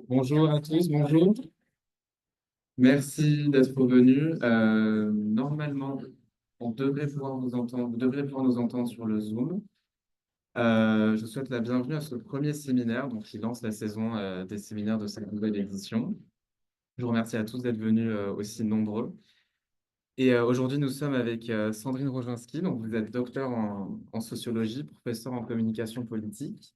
Bonjour à tous, bonjour. Merci d'être venus. Normalement, on devrait pouvoir nous entendre, vous devrez pouvoir nous entendre sur le Zoom. Je vous souhaite la bienvenue à ce premier séminaire, donc qui lance la saison des séminaires de cette nouvelle édition. Je vous remercie à tous d'être venus aussi nombreux. Et aujourd'hui, nous sommes avec Sandrine Roginski. Donc, vous êtes docteur en sociologie, professeur en communication politique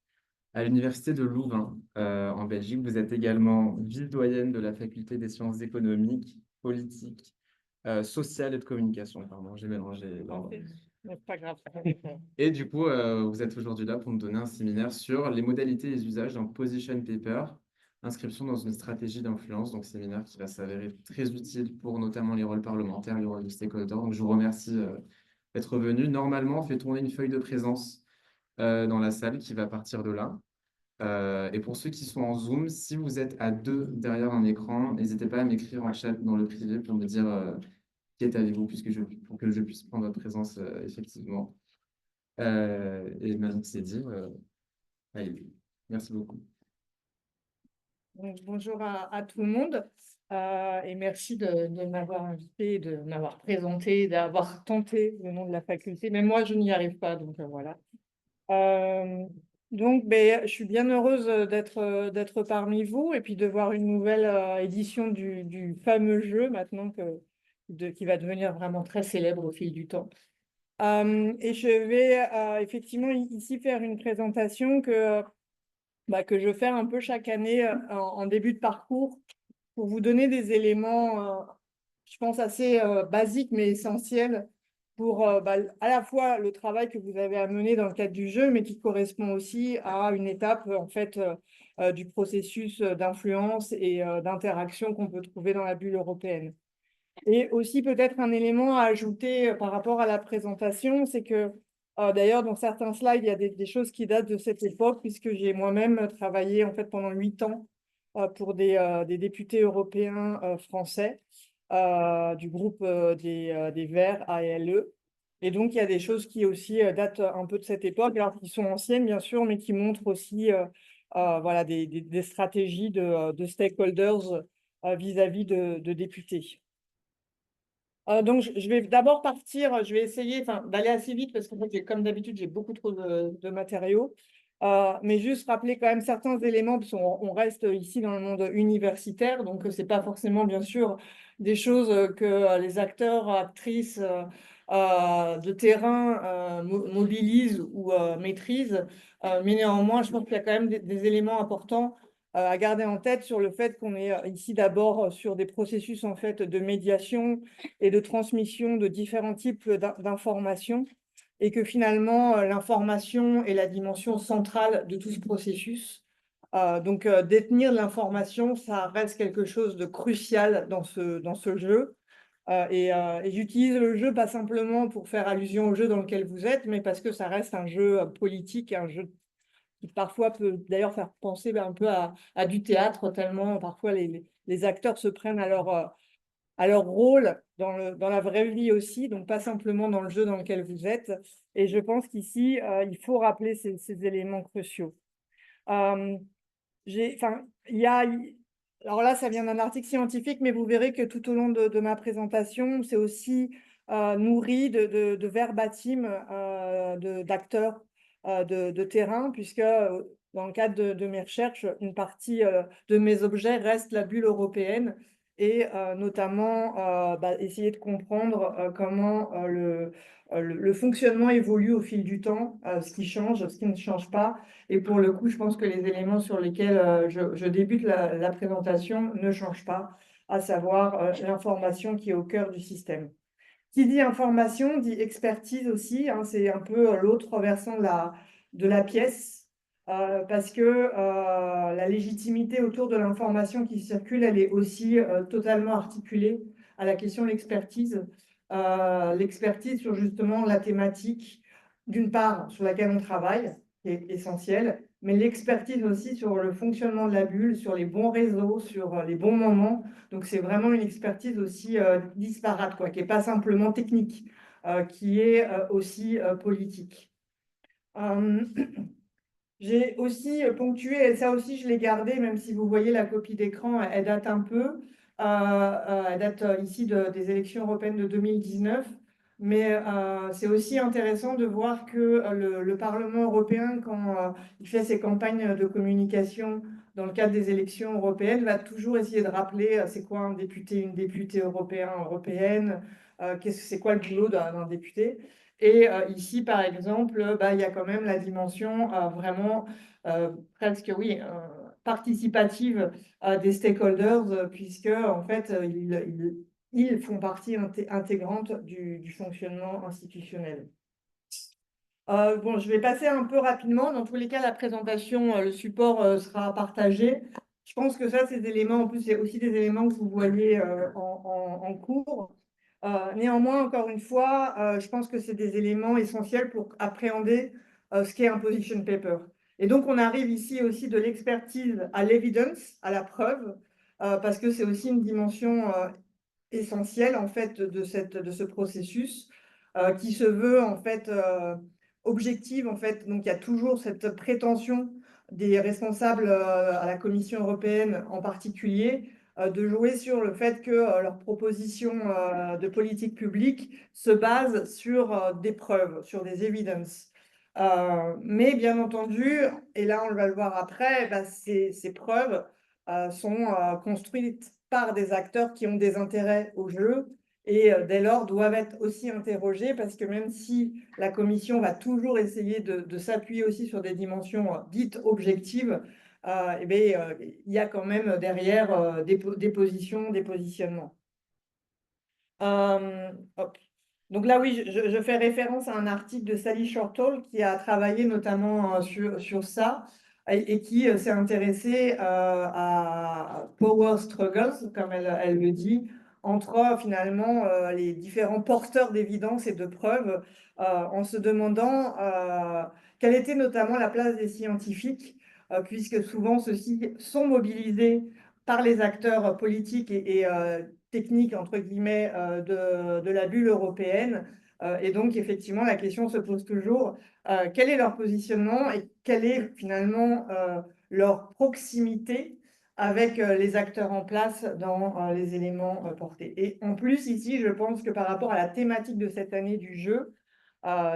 à l'Université de Louvain, en Belgique. Vous êtes également vice-doyenne de la faculté des sciences économiques, politiques, sociales et de communication. Pardon, j'ai mélangé l'ordre. C'est pas grave. Et du coup, vous êtes aujourd'hui là pour nous donner un séminaire sur les modalités et les usages d'un position paper, inscription dans une stratégie d'influence. Donc, séminaire qui va s'avérer très utile pour notamment les rôles parlementaires, les rôles de stakeholder. Donc, je vous remercie d'être venu. Normalement, on fait tourner une feuille de présence dans la salle qui va partir de là. Et pour ceux qui sont en Zoom, si vous êtes à deux derrière un écran, n'hésitez pas à m'écrire en chat dans le privé pour me dire qui est avec vous, pour que je puisse prendre votre présence effectivement. Et maintenant que c'est dit, allez, merci beaucoup. Donc, bonjour à tout le monde et merci de m'avoir invité, de m'avoir présenté, d'avoir tenté le nom de la faculté. Mais moi, je n'y arrive pas, donc voilà. Donc, je suis bien heureuse d'être parmi vous et puis de voir une nouvelle édition du fameux jeu maintenant qui va devenir vraiment très célèbre au fil du temps. Et je vais effectivement ici faire une présentation que je fais un peu chaque année en début de parcours pour vous donner des éléments, je pense, assez basiques mais essentiels pour à la fois le travail que vous avez à mener dans le cadre du jeu, mais qui correspond aussi à une étape en fait du processus d'influence et d'interaction qu'on peut trouver dans la bulle européenne. Et aussi peut-être un élément à ajouter par rapport à la présentation, c'est que d'ailleurs dans certains slides, il y a des choses qui datent de cette époque, puisque j'ai moi-même travaillé en fait pendant 8 ans pour des députés européens français du groupe des Verts ALE. Et donc il y a des choses qui aussi datent un peu de cette époque, alors qui sont anciennes bien sûr, mais qui montrent aussi voilà, des stratégies de stakeholders vis-à-vis de députés. Donc, je vais d'abord partir, je vais essayer d'aller assez vite parce qu'en fait, comme d'habitude, j'ai beaucoup trop de matériaux. Mais juste rappeler quand même certains éléments, parce qu'on reste ici dans le monde universitaire, donc ce n'est pas forcément, bien sûr, des choses que les acteurs, actrices de terrain mobilisent ou maîtrisent. Mais néanmoins, je pense qu'il y a quand même des éléments importants à garder en tête sur le fait qu'on est ici d'abord sur des processus en fait de médiation et de transmission de différents types d'informations et que finalement l'information est la dimension centrale de tout ce processus. Donc détenir l'information, ça reste quelque chose de crucial dans ce jeu. Et j'utilise le jeu pas simplement pour faire allusion au jeu dans lequel vous êtes, mais parce que ça reste un jeu politique, un jeu qui parfois peut d'ailleurs faire penser un peu à du théâtre, tellement parfois les acteurs se prennent à leur rôle dans la vraie vie aussi, donc pas simplement dans le jeu dans lequel vous êtes. Et je pense qu'ici, il faut rappeler ces éléments cruciaux. Euh, il y a, alors là, ça vient d'un article scientifique, mais vous verrez que tout au long de ma présentation, c'est aussi nourri de verbatim d'acteurs de terrain, puisque dans le cadre de mes recherches, une partie de mes objets reste la bulle européenne et notamment essayer de comprendre comment le fonctionnement évolue au fil du temps, ce qui change, ce qui ne change pas. Et pour le coup, je pense que les éléments sur lesquels je débute la présentation ne changent pas, à savoir l'information qui est au cœur du système. Qui dit information dit expertise aussi, hein, c'est un peu l'autre versant de la pièce, parce que la légitimité autour de l'information qui circule, elle est aussi totalement articulée à la question de l'expertise. L'expertise sur justement la thématique, d'une part, sur laquelle on travaille, qui est essentielle, mais l'expertise aussi sur le fonctionnement de la bulle, sur les bons réseaux, sur les bons moments. Donc, c'est vraiment une expertise aussi disparate, quoi, qui n'est pas simplement technique, qui est aussi politique. J'ai aussi ponctué, et ça aussi je l'ai gardé, même si vous voyez la copie d'écran, elle date un peu. Elle date ici des élections européennes de 2019. Mais c'est aussi intéressant de voir que le Parlement européen, quand il fait ses campagnes de communication dans le cadre des élections européennes, va toujours essayer de rappeler c'est quoi un député, une députée européenne, c'est quoi le boulot d'un député. Et ici, par exemple, bah, il y a quand même la dimension vraiment presque, oui, participative des stakeholders, puisque en fait, ils font partie intégrante du fonctionnement institutionnel. Bon, je vais passer un peu rapidement. Dans tous les cas, la présentation, le support sera partagé. Je pense que ça, ces éléments, en plus, c'est aussi des éléments que vous voyez en cours. Néanmoins, encore une fois, je pense que c'est des éléments essentiels pour appréhender ce qu'est un position paper. Et donc, on arrive ici aussi de l'expertise à l'evidence, à la preuve, parce que c'est aussi une dimension essentielle en fait de ce processus qui se veut en fait objective en fait. Donc il y a toujours cette prétention des responsables à la Commission européenne en particulier de jouer sur le fait que leurs propositions de politique publique se basent sur des preuves, sur des evidences. Mais bien entendu, et là on va le voir après, bah, ces preuves sont construites par des acteurs qui ont des intérêts au jeu et dès lors doivent être aussi interrogés parce que même si la commission va toujours essayer de s'appuyer aussi sur des dimensions dites objectives, eh bien, il y a quand même derrière des positions, des positionnements. Hop. Donc là, oui, je fais référence à un article de Sally Shortall qui a travaillé notamment sur ça et qui s'est intéressée à power struggles, comme elle le dit, entre finalement les différents porteurs d'évidence et de preuves, en se demandant quelle était notamment la place des scientifiques, puisque souvent ceux-ci sont mobilisés par les acteurs politiques et technique, entre guillemets, de la bulle européenne. Et donc, effectivement, la question se pose toujours, quel est leur positionnement et quelle est finalement leur proximité avec les acteurs en place dans les éléments portés. Et en plus, ici, je pense que par rapport à la thématique de cette année du jeu,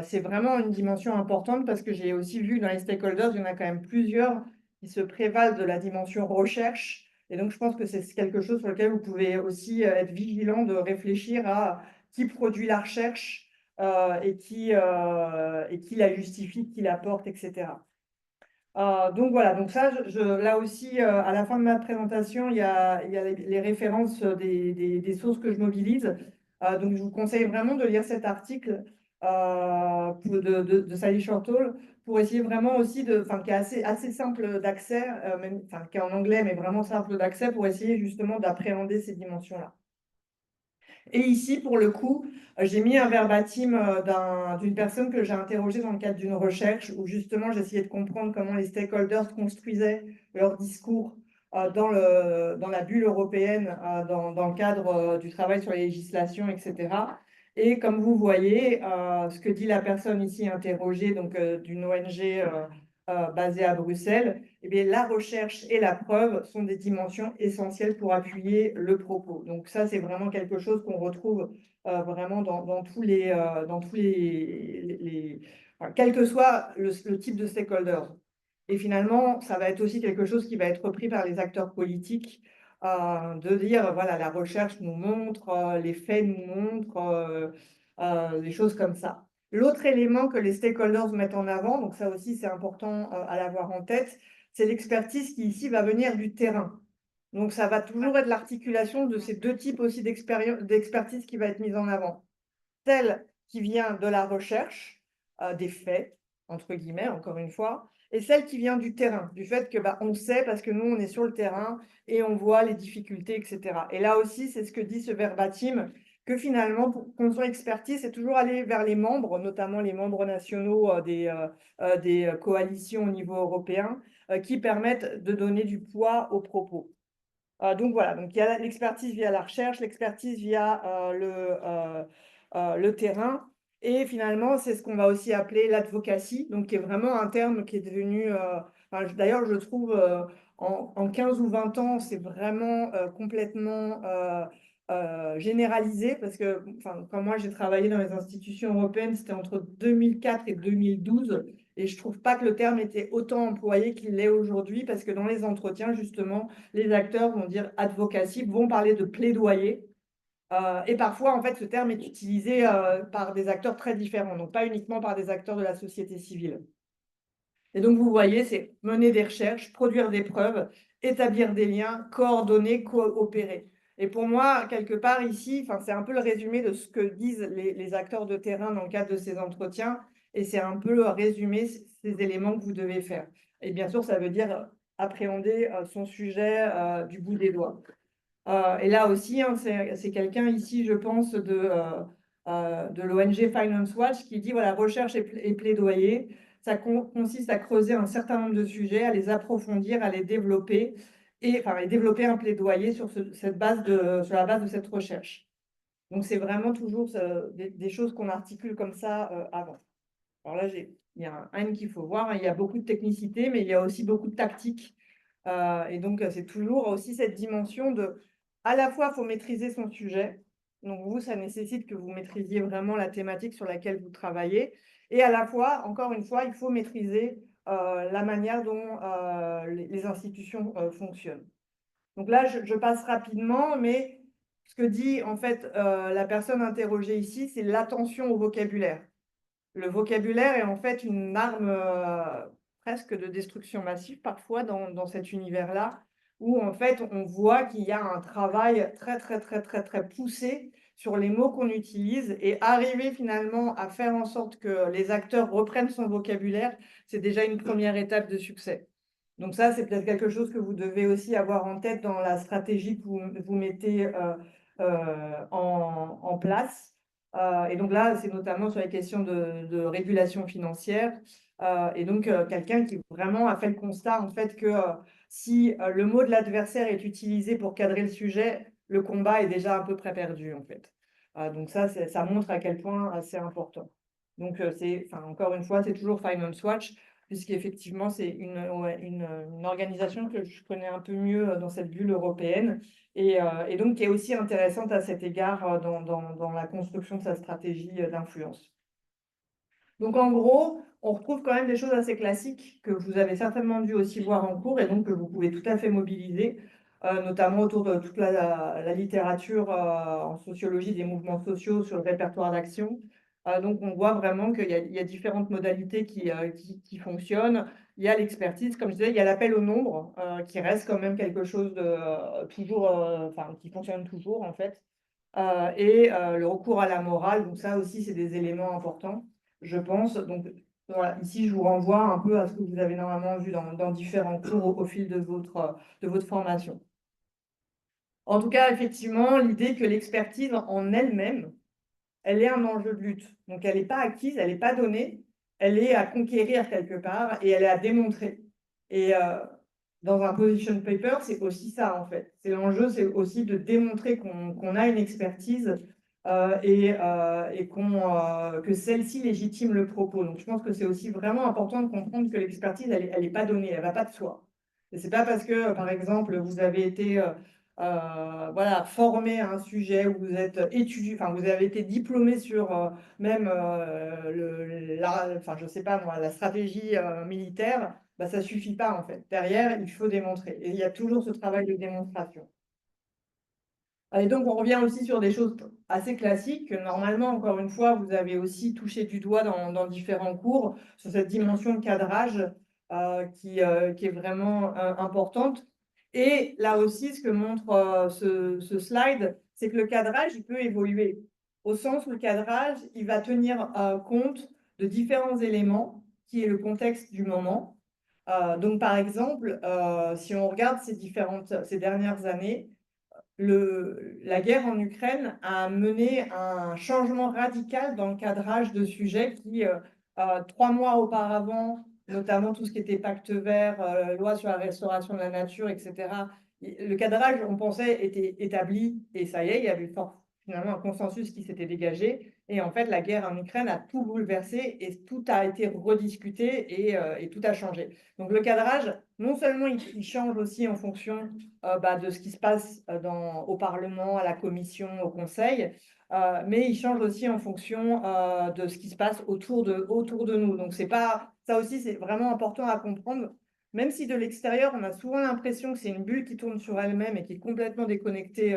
c'est vraiment une dimension importante parce que j'ai aussi vu dans les stakeholders, il y en a quand même plusieurs qui se prévalent de la dimension recherche. Et donc, je pense que c'est quelque chose sur lequel vous pouvez aussi être vigilant de réfléchir à qui produit la recherche et qui la justifie, qui la porte, etc. Donc voilà, donc ça, là aussi, à la fin de ma présentation, il y a les références des sources que je mobilise. Donc je vous conseille vraiment de lire cet article de Sally Shortall pour essayer vraiment aussi qui est assez simple d'accès, qui est en anglais, mais vraiment simple d'accès pour essayer justement d'appréhender ces dimensions-là. Et ici, pour le coup, j'ai mis un verbatim d'une personne que j'ai interrogée dans le cadre d'une recherche où justement j'essayais de comprendre comment les stakeholders construisaient leur discours dans la bulle européenne, dans le cadre du travail sur les législations, etc. Et comme vous voyez, ce que dit la personne ici interrogée, donc d'une ONG basée à Bruxelles, eh bien, la recherche et la preuve sont des dimensions essentielles pour appuyer le propos. Donc ça, c'est vraiment quelque chose qu'on retrouve vraiment dans tous enfin, quel que soit le type de stakeholder. Et finalement, ça va être aussi quelque chose qui va être repris par les acteurs politiques, de dire, voilà, la recherche nous montre, les faits nous montrent, des choses comme ça. L'autre élément que les stakeholders mettent en avant, donc ça aussi c'est important à l'avoir en tête, c'est l'expertise qui ici va venir du terrain. Donc ça va toujours être l'articulation de ces deux types aussi d'expertise qui va être mise en avant. Celle qui vient de la recherche, des faits, entre guillemets, encore une fois, et celle qui vient du terrain, du fait que on sait parce que nous, on est sur le terrain et on voit les difficultés, etc. Et là aussi, c'est ce que dit ce verbatim, que finalement, pour construire expertise, c'est toujours aller vers les membres, notamment les membres nationaux des coalitions au niveau européen, qui permettent de donner du poids aux propos. Donc voilà, donc il y a l'expertise via la recherche, l'expertise via le terrain. Et finalement, c'est ce qu'on va aussi appeler l'advocacy, donc qui est vraiment un terme qui est devenu, d'ailleurs, je trouve, en 15 ou 20 ans, c'est vraiment complètement généralisé, parce que quand moi j'ai travaillé dans les institutions européennes, c'était entre 2004 et 2012, et je trouve pas que le terme était autant employé qu'il l'est aujourd'hui, parce que dans les entretiens, justement, les acteurs vont dire advocacy, vont parler de plaidoyer. Et parfois, en fait, ce terme est utilisé par des acteurs très différents, donc pas uniquement par des acteurs de la société civile. Et donc, vous voyez, c'est mener des recherches, produire des preuves, établir des liens, coordonner, coopérer. Et pour moi, quelque part ici, c'est un peu le résumé de ce que disent les acteurs de terrain dans le cadre de ces entretiens, et c'est un peu le résumé ces éléments que vous devez faire. Et bien sûr, ça veut dire appréhender son sujet du bout des doigts. Et là aussi, hein, c'est quelqu'un ici, je pense, de l'ONG Finance Watch qui dit, voilà, recherche et plaidoyer, ça consiste à creuser un certain nombre de sujets, à les approfondir, à les développer, et développer un plaidoyer sur sur la base de cette recherche. Donc, c'est vraiment toujours des choses qu'on articule comme ça avant. Alors là, il y a un N qu'il faut voir, hein, il y a beaucoup de technicité, mais il y a aussi beaucoup de tactique. Et donc, c'est toujours aussi cette dimension de, à la fois, il faut maîtriser son sujet. Donc, vous, ça nécessite que vous maîtrisiez vraiment la thématique sur laquelle vous travaillez. Et à la fois, encore une fois, il faut maîtriser la manière dont les institutions fonctionnent. Donc là, je passe rapidement, mais ce que dit en fait la personne interrogée ici, c'est l'attention au vocabulaire. Le vocabulaire est en fait une arme presque de destruction massive parfois dans cet univers-là, où en fait on voit qu'il y a un travail très, très, très, très, très poussé sur les mots qu'on utilise, et arriver finalement à faire en sorte que les acteurs reprennent son vocabulaire, c'est déjà une première étape de succès. Donc ça, c'est peut-être quelque chose que vous devez aussi avoir en tête dans la stratégie que vous mettez en place. Et donc là, c'est notamment sur les questions de régulation financière. Et donc, quelqu'un qui vraiment a fait le constat, en fait, que si le mot de l'adversaire est utilisé pour cadrer le sujet, le combat est déjà un peu près perdu, en fait. Donc ça montre à quel point c'est important. Donc, encore une fois, c'est toujours Finance Watch, puisqu'effectivement, c'est une organisation que je connais un peu mieux dans cette bulle européenne, et donc qui est aussi intéressante à cet égard dans la construction de sa stratégie d'influence. Donc en gros, on retrouve quand même des choses assez classiques que vous avez certainement dû aussi voir en cours, et donc que vous pouvez tout à fait mobiliser, notamment autour de toute la littérature en sociologie des mouvements sociaux sur le répertoire d'action. Donc on voit vraiment qu'il y a différentes modalités qui fonctionnent. Il y a l'expertise, comme je disais, il y a l'appel au nombre qui reste quand même quelque chose de toujours, qui fonctionne toujours en fait. Et le recours à la morale, donc ça aussi c'est des éléments importants, je pense. Donc voilà, ici je vous renvoie un peu à ce que vous avez normalement vu dans différents cours au fil de votre formation. En tout cas, effectivement, l'idée que l'expertise en elle-même, elle est un enjeu de lutte. Donc elle n'est pas acquise, elle n'est pas donnée, elle est à conquérir quelque part, et elle est à démontrer. Et dans un position paper, c'est aussi ça en fait. C'est l'enjeu, c'est aussi de démontrer qu'on a une expertise et que celle-ci légitime le propos. Donc je pense que c'est aussi vraiment important de comprendre que l'expertise, elle est pas donnée, elle va pas de soi. Et c'est pas parce que, par exemple, vous avez été voilà, formé à un sujet, où vous êtes étudié, vous avez été diplômé sur même je sais pas moi, la stratégie militaire, bah, ça suffit pas en fait. Derrière, il faut démontrer. Et il y a toujours ce travail de démonstration. Et donc, on revient aussi sur des choses assez classiques que normalement, encore une fois, vous avez aussi touché du doigt dans différents cours, sur cette dimension de cadrage qui est vraiment importante. Et là aussi, ce que montre ce slide, c'est que le cadrage, il peut évoluer. Au sens où le cadrage, il va tenir compte de différents éléments, qui est le contexte du moment. Donc, par exemple, si on regarde ces dernières années, la guerre en Ukraine a mené un changement radical dans le cadrage de sujets qui, 3 mois auparavant, notamment tout ce qui était pacte vert, loi sur la restauration de la nature, etc., le cadrage, on pensait, était établi, et ça y est, il y avait finalement un consensus qui s'était dégagé. Et en fait, la guerre en Ukraine a tout bouleversé et tout a été rediscuté et tout a changé. Donc le cadrage, non seulement il change aussi en fonction de ce qui se passe au Parlement, à la Commission, au Conseil, mais il change aussi en fonction de ce qui se passe autour de nous. Donc c'est pas, ça aussi, c'est vraiment important à comprendre. Même si de l'extérieur, on a souvent l'impression que c'est une bulle qui tourne sur elle-même et qui est complètement déconnectée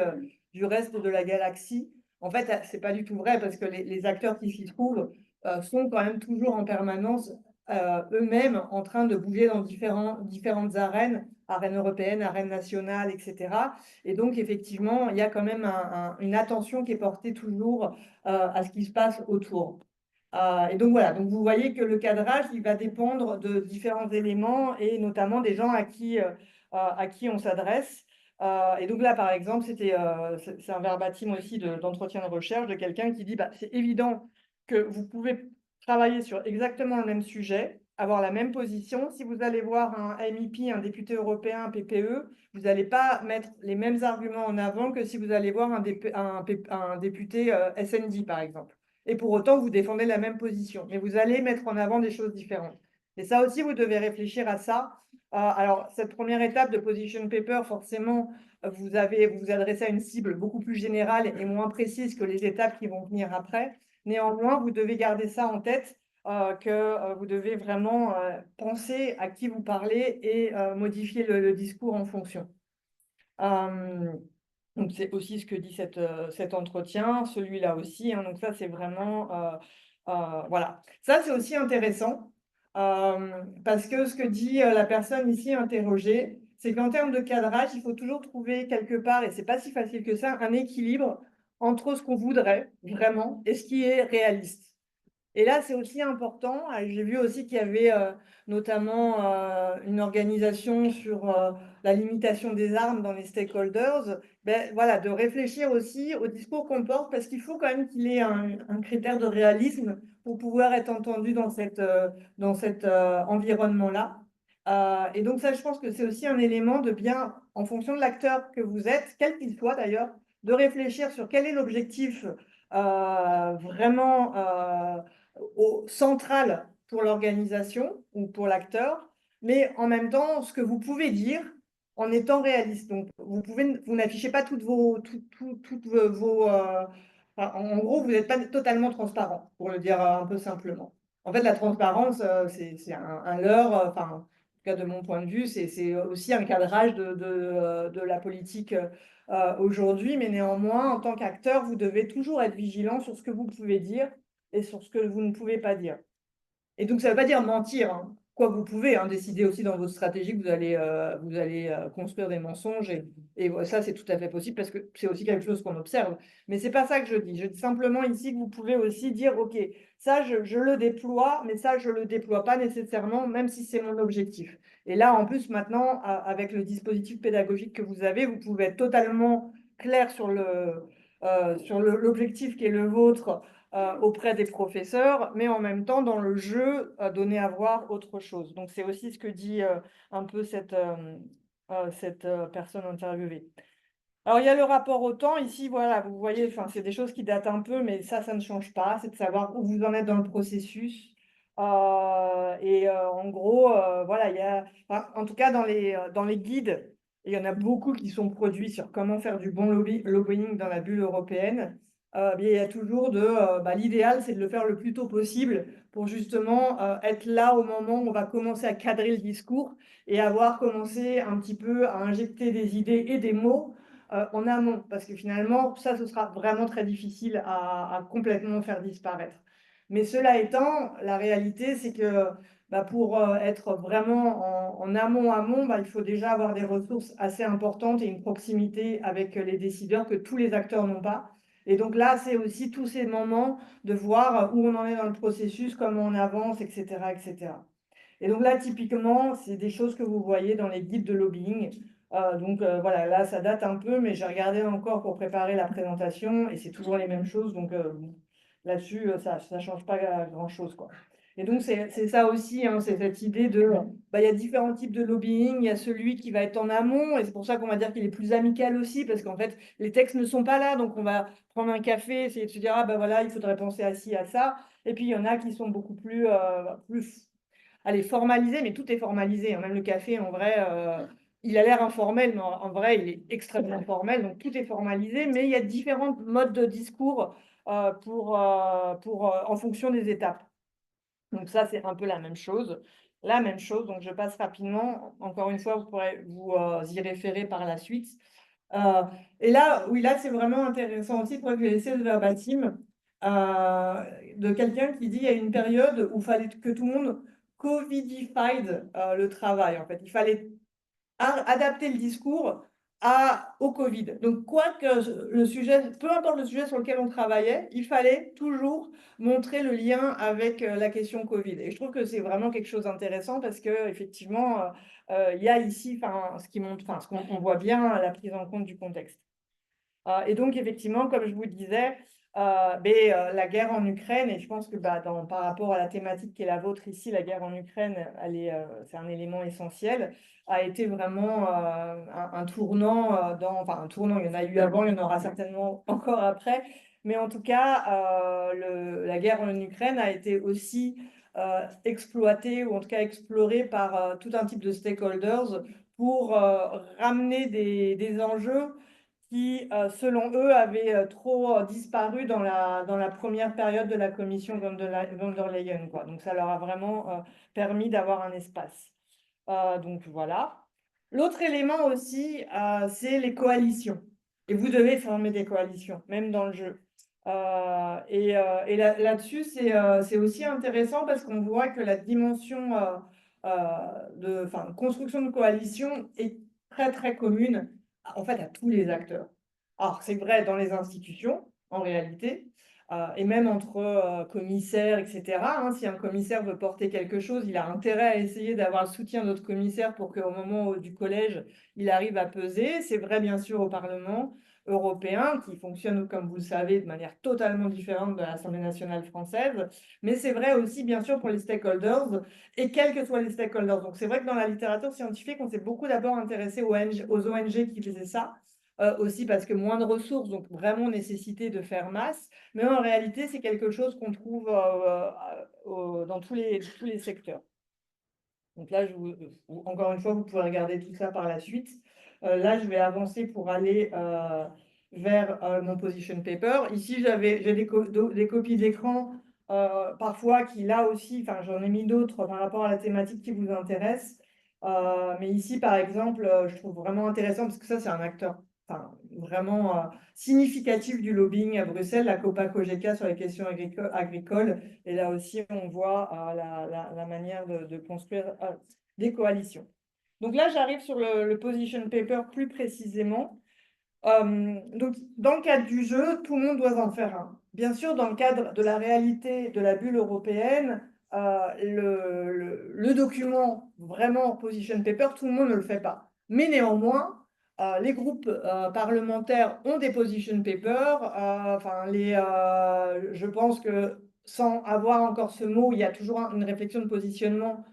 du reste de la galaxie, en fait, c'est pas du tout vrai parce que les acteurs qui s'y trouvent sont quand même toujours en permanence eux-mêmes en train de bouger dans différentes arènes, arènes européennes, arènes nationales, etc. Et donc, effectivement, il y a quand même une attention qui est portée toujours à ce qui se passe autour. Et donc voilà, donc vous voyez que le cadrage, il va dépendre de différents éléments et notamment des gens à qui on s'adresse. Et donc là, par exemple, c'est un verbatim aussi d'entretien de recherche de quelqu'un qui dit bah, c'est évident que vous pouvez travailler sur exactement le même sujet, avoir la même position. Si vous allez voir un MEP, un député européen, un PPE, vous n'allez pas mettre les mêmes arguments en avant que si vous allez voir un député SND, par exemple. Et pour autant, vous défendez la même position, mais vous allez mettre en avant des choses différentes. Et ça aussi, vous devez réfléchir à ça. Alors, cette première étape de position paper, forcément, vous vous adressez à une cible beaucoup plus générale et moins précise que les étapes qui vont venir après. Néanmoins, vous devez garder ça en tête, que vous devez vraiment penser à qui vous parlez et modifier le discours en fonction. Donc, c'est aussi ce que dit cet entretien, celui-là aussi. Hein, donc, ça, c'est vraiment... voilà. Ça, c'est aussi intéressant parce que ce que dit la personne ici interrogée, c'est qu'en termes de cadrage, il faut toujours trouver quelque part, et c'est pas si facile que ça, un équilibre entre ce qu'on voudrait vraiment et ce qui est réaliste. Et là, c'est aussi important. J'ai vu aussi qu'il y avait notamment une organisation sur la limitation des armes dans les stakeholders. Ben, voilà, de réfléchir aussi au discours qu'on porte, parce qu'il faut quand même qu'il ait un critère de réalisme pour pouvoir être entendu dans cet environnement-là. Et donc ça, je pense que c'est aussi un élément de bien, en fonction de l'acteur que vous êtes, quel qu'il soit d'ailleurs, de réfléchir sur quel est l'objectif vraiment central pour l'organisation ou pour l'acteur, mais en même temps, ce que vous pouvez dire en étant réaliste. Donc, vous n'affichez pas toutes vos, en gros, vous n'êtes pas totalement transparent, pour le dire un peu simplement. En fait, la transparence, c'est un leurre, enfin, en tout cas de mon point de vue, c'est aussi un cadrage de la politique aujourd'hui, mais néanmoins, en tant qu'acteur, vous devez toujours être vigilant sur ce que vous pouvez dire et sur ce que vous ne pouvez pas dire. Et donc, ça ne veut pas dire mentir, hein. Quoi, vous pouvez décider aussi dans votre stratégie que vous allez construire des mensonges. Et ça, c'est tout à fait possible parce que c'est aussi quelque chose qu'on observe. Mais ce n'est pas ça que je dis. Je dis simplement ici que vous pouvez aussi dire, OK, ça, je le déploie, mais ça, je ne le déploie pas nécessairement, même si c'est mon objectif. Et là, en plus, maintenant, avec le dispositif pédagogique que vous avez, vous pouvez être totalement clair sur l'objectif qui est le vôtre auprès des professeurs, mais en même temps, dans le jeu, donner à voir autre chose. Donc, c'est aussi ce que dit un peu cette personne interviewée. Alors, il y a le rapport au temps. Ici, voilà, vous voyez, c'est des choses qui datent un peu, mais ça ne change pas. C'est de savoir où vous en êtes dans le processus. En gros, voilà, en tout cas, dans les guides, il y en a beaucoup qui sont produits sur comment faire du bon lobbying dans la bulle européenne. Il y a toujours l'idéal, c'est de le faire le plus tôt possible pour justement être là au moment où on va commencer à cadrer le discours et avoir commencé un petit peu à injecter des idées et des mots en amont, parce que finalement, ça, ce sera vraiment très difficile à complètement faire disparaître. Mais cela étant, la réalité, c'est que pour être vraiment en amont, il faut déjà avoir des ressources assez importantes et une proximité avec les décideurs que tous les acteurs n'ont pas. Et donc là, c'est aussi tous ces moments de voir où on en est dans le processus, comment on avance, etc., etc. Et donc là, typiquement, c'est des choses que vous voyez dans les guides de lobbying. Voilà, là, ça date un peu, mais j'ai regardé encore pour préparer la présentation et c'est toujours les mêmes choses. Donc là-dessus, ça ne change pas grand-chose, quoi. Et donc, c'est ça aussi, hein, c'est cette idée de, il y a différents types de lobbying, il y a celui qui va être en amont, et c'est pour ça qu'on va dire qu'il est plus amical aussi, parce qu'en fait, les textes ne sont pas là, donc on va prendre un café, essayer de se dire, ah ben voilà, il faudrait penser à ci, à ça. Et puis, il y en a qui sont beaucoup plus allez, formalisés, mais tout est formalisé, hein. Même le café, en vrai, il a l'air informel, mais en vrai, il est extrêmement formel, donc tout est formalisé, mais il y a différents modes de discours en fonction des étapes. Donc ça, c'est un peu la même chose. La même chose, donc je passe rapidement. Encore une fois, vous pourrez vous y référer par la suite. Euh, et là, oui, là, c'est vraiment intéressant aussi. Pour que j'ai laissé le verbatim de quelqu'un qui dit il y a une période où il fallait que tout le monde covidified le travail. En fait, il fallait adapter le discours au Covid. Donc, quoi que le sujet, peu importe le sujet sur lequel on travaillait, il fallait toujours montrer le lien avec la question Covid. Et je trouve que c'est vraiment quelque chose d'intéressant parce que effectivement, il y a ici, ce qui montre, ce qu'on on voit bien la prise en compte du contexte. Et donc, effectivement, comme je vous disais, la guerre en Ukraine, et je pense que par rapport à la thématique qui est la vôtre ici, la guerre en Ukraine, c'est un élément essentiel, a été vraiment un tournant un tournant, il y en a eu avant, il y en aura certainement encore après, mais en tout cas, la guerre en Ukraine a été aussi exploitée, ou en tout cas explorée par tout un type de stakeholders pour ramener des enjeux qui, selon eux, avaient trop disparu dans la première période de la commission von der Leyen, quoi. Donc, ça leur a vraiment permis d'avoir un espace. Donc, voilà. L'autre élément aussi, c'est les coalitions. Et vous devez former des coalitions, même dans le jeu. Et là-dessus, c'est aussi intéressant parce qu'on voit que la dimension de construction de coalition est très, très commune, en fait, à tous les acteurs. Alors, c'est vrai dans les institutions, en réalité, et même entre commissaires, etc., hein. Si un commissaire veut porter quelque chose, il a intérêt à essayer d'avoir le soutien d'autres commissaires pour qu'au moment du collège, il arrive à peser. C'est vrai, bien sûr, au Parlement européen, qui fonctionne, comme vous le savez, de manière totalement différente de l'Assemblée nationale française. Mais c'est vrai aussi, bien sûr, pour les stakeholders, et quels que soient les stakeholders. Donc, c'est vrai que dans la littérature scientifique, on s'est beaucoup d'abord intéressé aux ONG qui faisaient ça. Aussi parce que moins de ressources, donc vraiment nécessité de faire masse. Mais en réalité, c'est quelque chose qu'on trouve dans tous les secteurs. Donc là, encore une fois, vous pouvez regarder tout ça par la suite. Là, je vais avancer pour aller vers mon position paper. Ici, j'ai des copies d'écran, parfois qui là aussi, j'en ai mis d'autres par rapport à la thématique qui vous intéresse. Mais ici, par exemple, je trouve vraiment intéressant parce que ça, c'est un acteur vraiment significatif du lobbying à Bruxelles, la Copa-Cogeca sur les questions agricoles. Et là aussi, on voit la manière de construire des coalitions. Donc là, j'arrive sur le position paper plus précisément. Donc, dans le cadre du jeu, tout le monde doit en faire un. Bien sûr, dans le cadre de la réalité de la bulle européenne, le document vraiment position paper, tout le monde ne le fait pas. Mais néanmoins, les groupes parlementaires ont des position papers. Je pense que sans avoir encore ce mot, il y a toujours une réflexion de positionnement,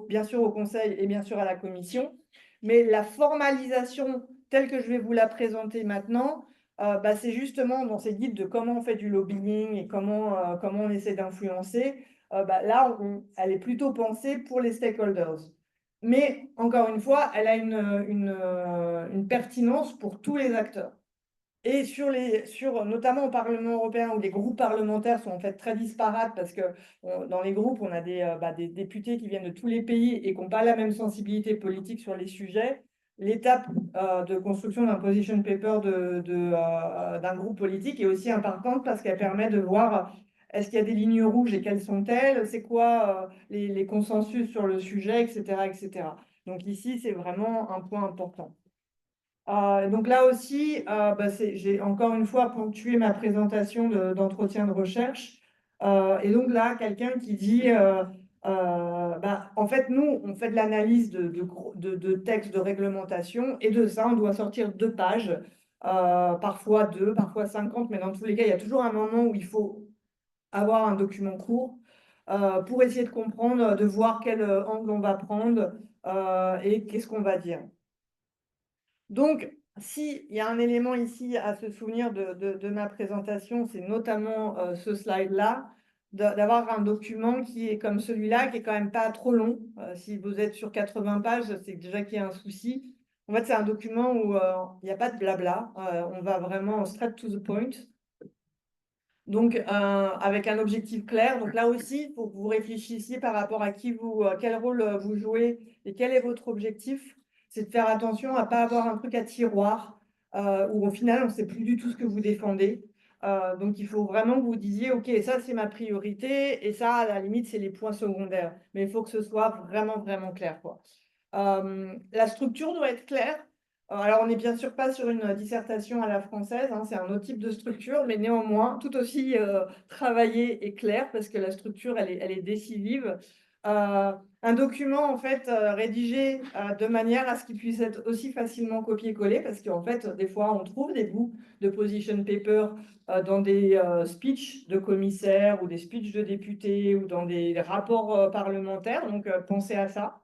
bien sûr au Conseil et bien sûr à la Commission. Mais la formalisation telle que je vais vous la présenter maintenant, c'est justement dans ces guides de comment on fait du lobbying et comment on essaie d'influencer. Là, elle est plutôt pensée pour les stakeholders. Mais encore une fois, elle a une pertinence pour tous les acteurs. Et notamment au Parlement européen, où les groupes parlementaires sont en fait très disparates, parce que dans les groupes, on a des députés qui viennent de tous les pays et qui n'ont pas la même sensibilité politique sur les sujets. L'étape de construction d'un position paper d'un groupe politique est aussi importante parce qu'elle permet de voir est-ce qu'il y a des lignes rouges et quelles sont-elles, c'est quoi les consensus sur le sujet, etc., etc. Donc ici, c'est vraiment un point important. Donc là aussi, j'ai encore une fois ponctué ma présentation d'entretien de recherche. Et donc là, quelqu'un qui dit, en fait, nous, on fait de l'analyse de textes de réglementation, et de ça, on doit sortir 2 pages, parfois 2, parfois 50, mais dans tous les cas, il y a toujours un moment où il faut avoir un document court. pour essayer de comprendre, de voir quel angle on va prendre et qu'est-ce qu'on va dire. Donc, s'il y a un élément ici à se souvenir de ma présentation, c'est notamment ce slide-là, d'avoir un document qui est comme celui-là, qui est quand même pas trop long. Si vous êtes sur 80 pages, c'est déjà qu'il y a un souci. En fait, c'est un document où il n'y a pas de blabla. On va vraiment straight to the point. Donc, avec un objectif clair. Donc là aussi, il faut que vous réfléchissiez par rapport à quel rôle vous jouez et quel est votre objectif. C'est de faire attention à ne pas avoir un truc à tiroir où au final, on ne sait plus du tout ce que vous défendez. Donc, il faut vraiment que vous disiez, OK, ça, c'est ma priorité et ça, à la limite, c'est les points secondaires. Mais il faut que ce soit vraiment, vraiment clair, quoi. La structure doit être claire. Alors, on n'est bien sûr pas sur une dissertation à la française, hein, c'est un autre type de structure, mais néanmoins, tout aussi travaillée et claire, parce que la structure, elle est décisive. Un document, en fait, rédigé de manière à ce qu'il puisse être aussi facilement copié-collé, parce qu'en fait, des fois, on trouve des bouts de position paper dans des speeches de commissaires ou des speeches de députés ou dans des rapports parlementaires, donc pensez à ça,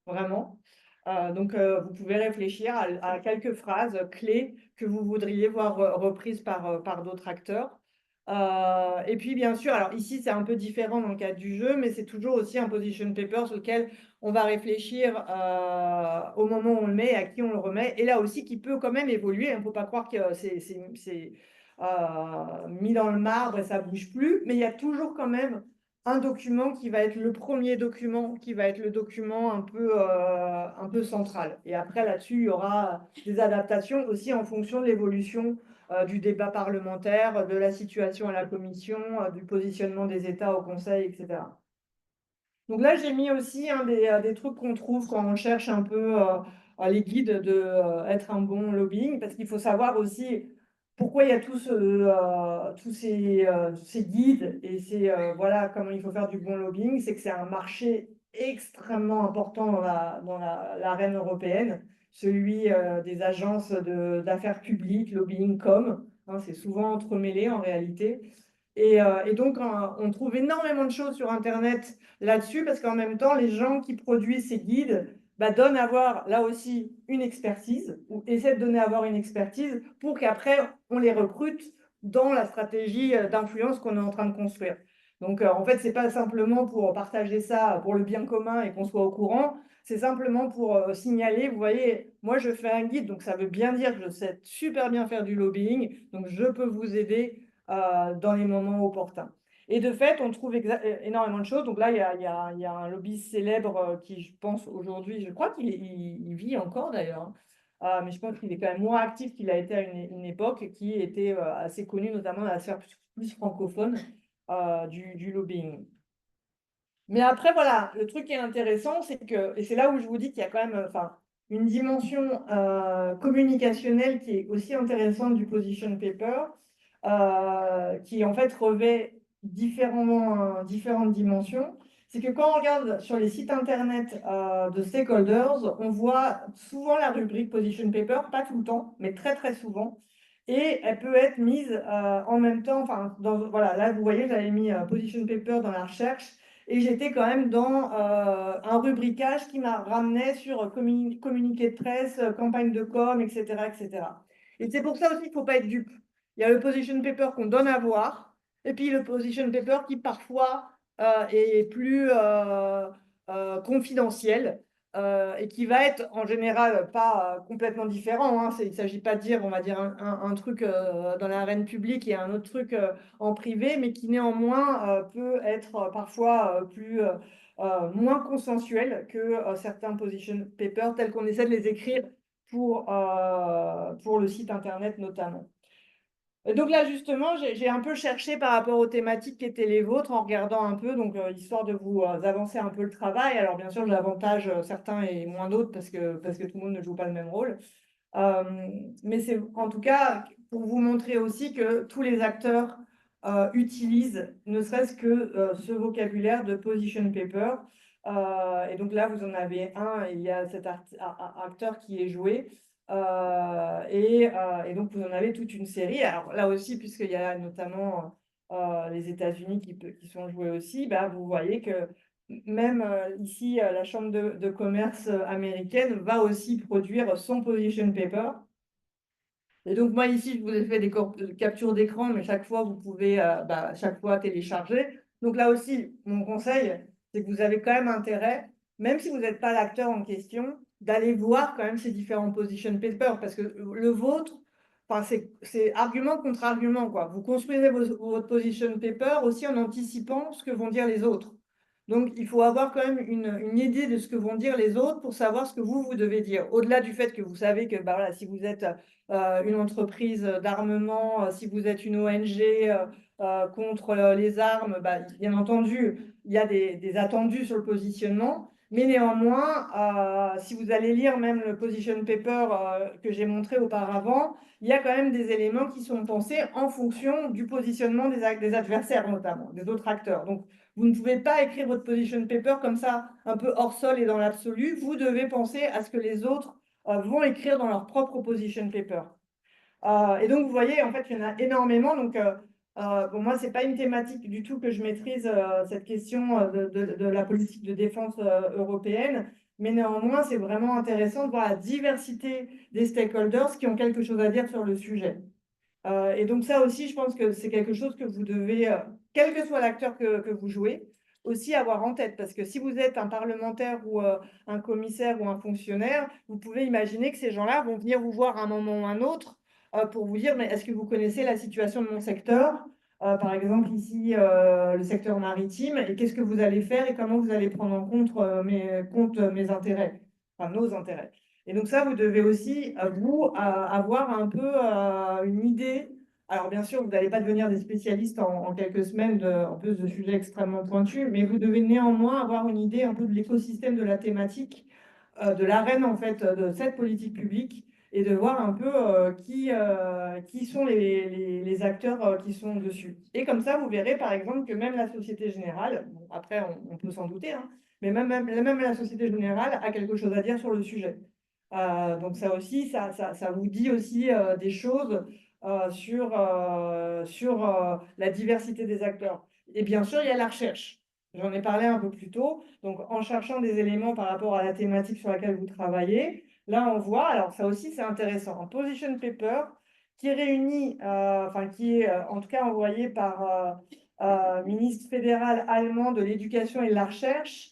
vraiment. Donc, vous pouvez réfléchir à quelques phrases clés que vous voudriez voir reprises par d'autres acteurs. Et puis, bien sûr, alors ici, c'est un peu différent dans le cadre du jeu, mais c'est toujours aussi un position paper sur lequel on va réfléchir au moment où on le met et à qui on le remet. Et là aussi, qui peut quand même évoluer. Il ne faut pas croire que c'est mis dans le marbre et ça ne bouge plus, mais il y a toujours quand même un document qui va être le premier document, qui va être le document un peu central. Et après, là-dessus, il y aura des adaptations aussi en fonction de l'évolution du débat parlementaire, de la situation à la Commission, du positionnement des États au Conseil, etc. Donc là, j'ai mis aussi des trucs qu'on trouve quand on cherche un peu les guides de être un bon lobbying, parce qu'il faut savoir aussi pourquoi il y a tous ces guides et voilà comment il faut faire du bon lobbying. C'est que c'est un marché extrêmement important dans l'arène européenne, celui des agences d'affaires publiques, lobbying com. Hein, c'est souvent entremêlé en réalité. Et donc, on trouve énormément de choses sur Internet là-dessus, parce qu'en même temps, les gens qui produisent ces guides donnent à avoir là aussi une expertise, ou essaient de donner à avoir une expertise pour qu'après, on les recrute dans la stratégie d'influence qu'on est en train de construire. Donc, en fait, ce n'est pas simplement pour partager ça pour le bien commun et qu'on soit au courant, c'est simplement pour signaler, vous voyez, moi je fais un guide, donc ça veut bien dire que je sais super bien faire du lobbying, donc je peux vous aider dans les moments opportuns. Et de fait, on trouve énormément de choses. Donc là, il y a un lobbyiste célèbre qui, je pense, aujourd'hui, je crois qu'il vit encore d'ailleurs, hein. Mais je pense qu'il est quand même moins actif qu'il a été à une époque, qui était assez connu, notamment dans la sphère plus francophone du lobbying. Mais après, voilà, le truc qui est intéressant, c'est que, et c'est là où je vous dis qu'il y a quand même une dimension communicationnelle qui est aussi intéressante du position paper, qui en fait revêt différentes dimensions. C'est que quand on regarde sur les sites internet de stakeholders, on voit souvent la rubrique position paper, pas tout le temps, mais très très souvent. Et elle peut être mise en même temps, enfin, voilà, là vous voyez, j'avais mis position paper dans la recherche. Et j'étais quand même dans un rubricage qui m'a ramené sur communiqué de presse, campagne de com, etc., etc. Et c'est pour ça aussi qu'il ne faut pas être dupe. Il y a le position paper qu'on donne à voir, et puis le position paper qui parfois est plus confidentiel et qui va être en général pas complètement différent, hein. Il ne s'agit pas de dire, on va dire, un truc dans l'arène publique et un autre truc en privé, mais qui néanmoins peut être parfois moins consensuel que certains position papers tels qu'on essaie de les écrire pour le site internet notamment. Et donc là, justement, j'ai un peu cherché par rapport aux thématiques qui étaient les vôtres en regardant un peu, donc histoire de vous avancer un peu le travail. Alors bien sûr, j'avantage certains et moins d'autres parce que tout le monde ne joue pas le même rôle. Mais c'est en tout cas pour vous montrer aussi que tous les acteurs utilisent ne serait-ce que ce vocabulaire de position paper. Et donc là, vous en avez un, il y a cet acteur qui est joué. Et donc, vous en avez toute une série. Alors là aussi, puisqu'il y a notamment les États-Unis qui sont joués aussi, bah, vous voyez que même ici, la Chambre de commerce américaine va aussi produire son position paper. Et donc, moi, ici, je vous ai fait des captures d'écran, mais chaque fois, vous pouvez chaque fois télécharger. Donc, là aussi, mon conseil, c'est que vous avez quand même intérêt, même si vous n'êtes pas l'acteur en question, d'aller voir quand même ces différents position papers, parce que le vôtre, enfin, c'est argument contre argument, quoi. Vous construisez votre position paper aussi en anticipant ce que vont dire les autres. Donc, il faut avoir quand même une idée de ce que vont dire les autres pour savoir ce que vous devez dire. Au-delà du fait que vous savez que voilà, si vous êtes une entreprise d'armement, si vous êtes une ONG contre les armes, bah, bien entendu, il y a des attendus sur le positionnement. Mais néanmoins, si vous allez lire même le position paper que j'ai montré auparavant, il y a quand même des éléments qui sont pensés en fonction du positionnement des adversaires, notamment, des autres acteurs. Donc, vous ne pouvez pas écrire votre position paper comme ça, un peu hors sol et dans l'absolu. Vous devez penser à ce que les autres vont écrire dans leur propre position paper. Et donc, vous voyez, en fait, il y en a énormément. Donc, bon, moi, ce n'est pas une thématique du tout que je maîtrise, cette question de la politique de défense européenne. Mais néanmoins, c'est vraiment intéressant de voir la diversité des stakeholders qui ont quelque chose à dire sur le sujet. Et donc ça aussi, je pense que c'est quelque chose que vous devez, quel que soit l'acteur que vous jouez, aussi avoir en tête. Parce que si vous êtes un parlementaire ou un commissaire ou un fonctionnaire, vous pouvez imaginer que ces gens-là vont venir vous voir à un moment ou un autre pour vous dire, mais est-ce que vous connaissez la situation de mon secteur? Par exemple, ici, le secteur maritime, et qu'est-ce que vous allez faire et comment vous allez prendre en compte mes intérêts, enfin nos intérêts. Et donc ça, vous devez aussi, vous, avoir un peu une idée. Alors bien sûr, vous n'allez pas devenir des spécialistes en quelques semaines, en plus de sujets extrêmement pointus, mais vous devez néanmoins avoir une idée un peu de l'écosystème de la thématique, de l'arène en fait, de cette politique publique, et de voir un peu qui sont les acteurs qui sont dessus. Et comme ça, vous verrez par exemple que même la Société Générale, bon, après on peut s'en douter, hein, mais même la Société Générale a quelque chose à dire sur le sujet. Donc ça aussi, ça vous dit aussi des choses sur la diversité des acteurs. Et bien sûr, il y a la recherche. J'en ai parlé un peu plus tôt. Donc, en cherchant des éléments par rapport à la thématique sur laquelle vous travaillez, là, on voit, alors ça aussi, c'est intéressant, un position paper qui réunit, enfin, qui est en tout cas envoyé par ministre fédéral allemand de l'éducation et de la recherche,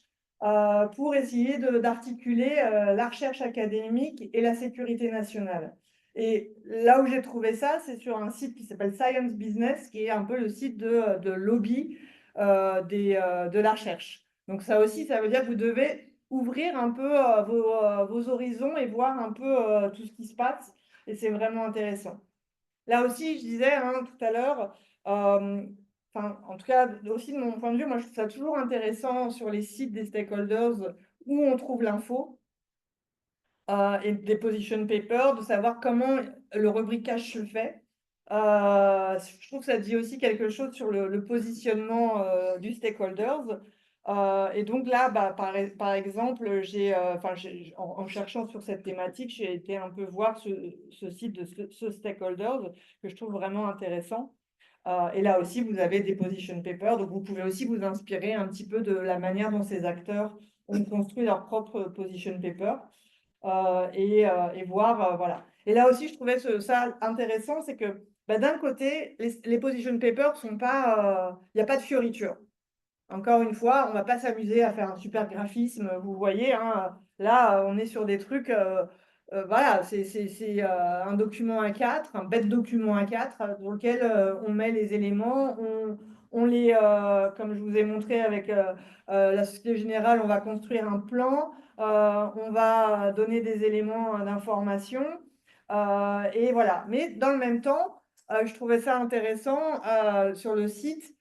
pour essayer d'articuler la recherche académique et la sécurité nationale. Et là où j'ai trouvé ça, c'est sur un site qui s'appelle Science Business, qui est un peu le site de lobby de la recherche. Donc ça aussi, ça veut dire que vous devez ouvrir un peu vos horizons et voir un peu tout ce qui se passe. Et c'est vraiment intéressant. Là aussi, je disais hein, tout à l'heure, en tout cas, aussi de mon point de vue, moi je trouve ça toujours intéressant sur les sites des stakeholders où on trouve l'info et des position papers, de savoir comment le rubricage se fait. Je trouve que ça dit aussi quelque chose sur le positionnement du stakeholders. Et donc là, par exemple, en cherchant sur cette thématique, j'ai été un peu voir ce site de ce stakeholders que je trouve vraiment intéressant. Et là aussi, vous avez des position papers, donc vous pouvez aussi vous inspirer un petit peu de la manière dont ces acteurs ont construit leur propre position paper et voir, voilà. Et là aussi, je trouvais ça intéressant, c'est que d'un côté, les position papers sont pas, il n'y a pas de fioriture. Encore une fois, on ne va pas s'amuser à faire un super graphisme, vous voyez, hein, là, on est sur des trucs, voilà, c'est un document A4, un bête document A4, dans lequel on met les éléments, on les, comme je vous ai montré avec la Société Générale, on va construire un plan, on va donner des éléments d'information, et voilà. Mais dans le même temps, je trouvais ça intéressant sur le site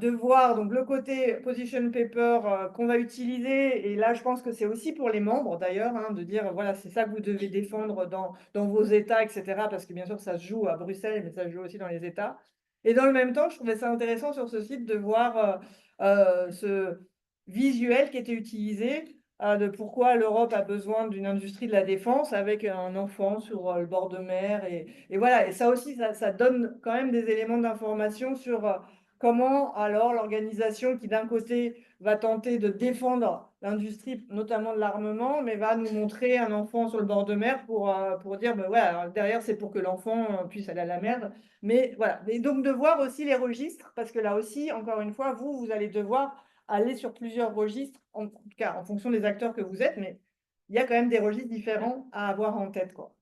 de voir donc le côté position paper qu'on va utiliser. Et là, je pense que c'est aussi pour les membres d'ailleurs, hein, de dire voilà, c'est ça que vous devez défendre dans vos États, etc. Parce que bien sûr, ça se joue à Bruxelles, mais ça se joue aussi dans les États. Et dans le même temps, je trouvais ça intéressant sur ce site de voir ce visuel qui était utilisé de pourquoi l'Europe a besoin d'une industrie de la défense avec un enfant sur le bord de mer. Et voilà, et ça aussi, ça donne quand même des éléments d'information sur comment alors l'organisation qui d'un côté va tenter de défendre l'industrie, notamment de l'armement, mais va nous montrer un enfant sur le bord de mer pour dire, ben ouais, alors derrière c'est pour que l'enfant puisse aller à la mer. Mais voilà, et donc de voir aussi les registres, parce que là aussi, encore une fois, vous allez devoir aller sur plusieurs registres, en tout cas en fonction des acteurs que vous êtes, mais il y a quand même des registres différents à avoir en tête, quoi.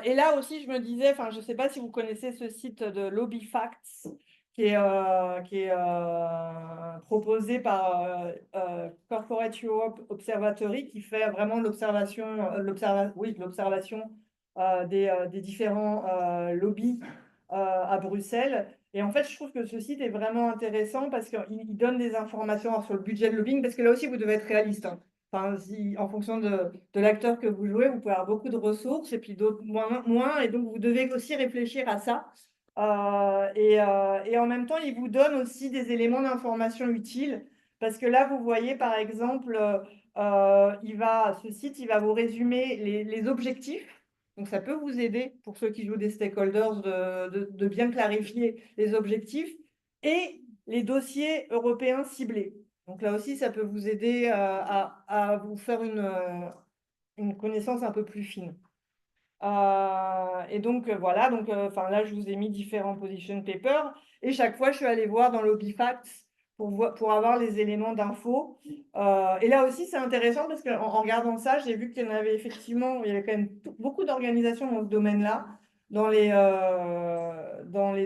Et là aussi, je me disais, enfin, je ne sais pas si vous connaissez ce site de LobbyFacts qui est proposé par Corporate Europe Observatory, qui fait vraiment l'observation des différents lobbies à Bruxelles. Et en fait, je trouve que ce site est vraiment intéressant parce qu'il donne des informations sur le budget de lobbying, parce que là aussi, vous devez être réaliste, hein. Enfin, en fonction de l'acteur que vous jouez, vous pouvez avoir beaucoup de ressources et puis d'autres moins. Et donc, vous devez aussi réfléchir à ça. Et en même temps, il vous donne aussi des éléments d'information utiles. Parce que là, vous voyez, par exemple, ce site, il va vous résumer les objectifs. Donc, ça peut vous aider, pour ceux qui jouent des stakeholders, de bien clarifier les objectifs et les dossiers européens ciblés. Donc là aussi, ça peut vous aider à vous faire une connaissance un peu plus fine. Et donc voilà, donc enfin là, je vous ai mis différents position papers et chaque fois, je suis allée voir dans l'ObiFacts pour avoir les éléments d'infos. Et là aussi, c'est intéressant parce qu'en regardant ça, j'ai vu qu'il y en avait effectivement, il y avait quand même beaucoup d'organisations dans ce domaine-là. Dans les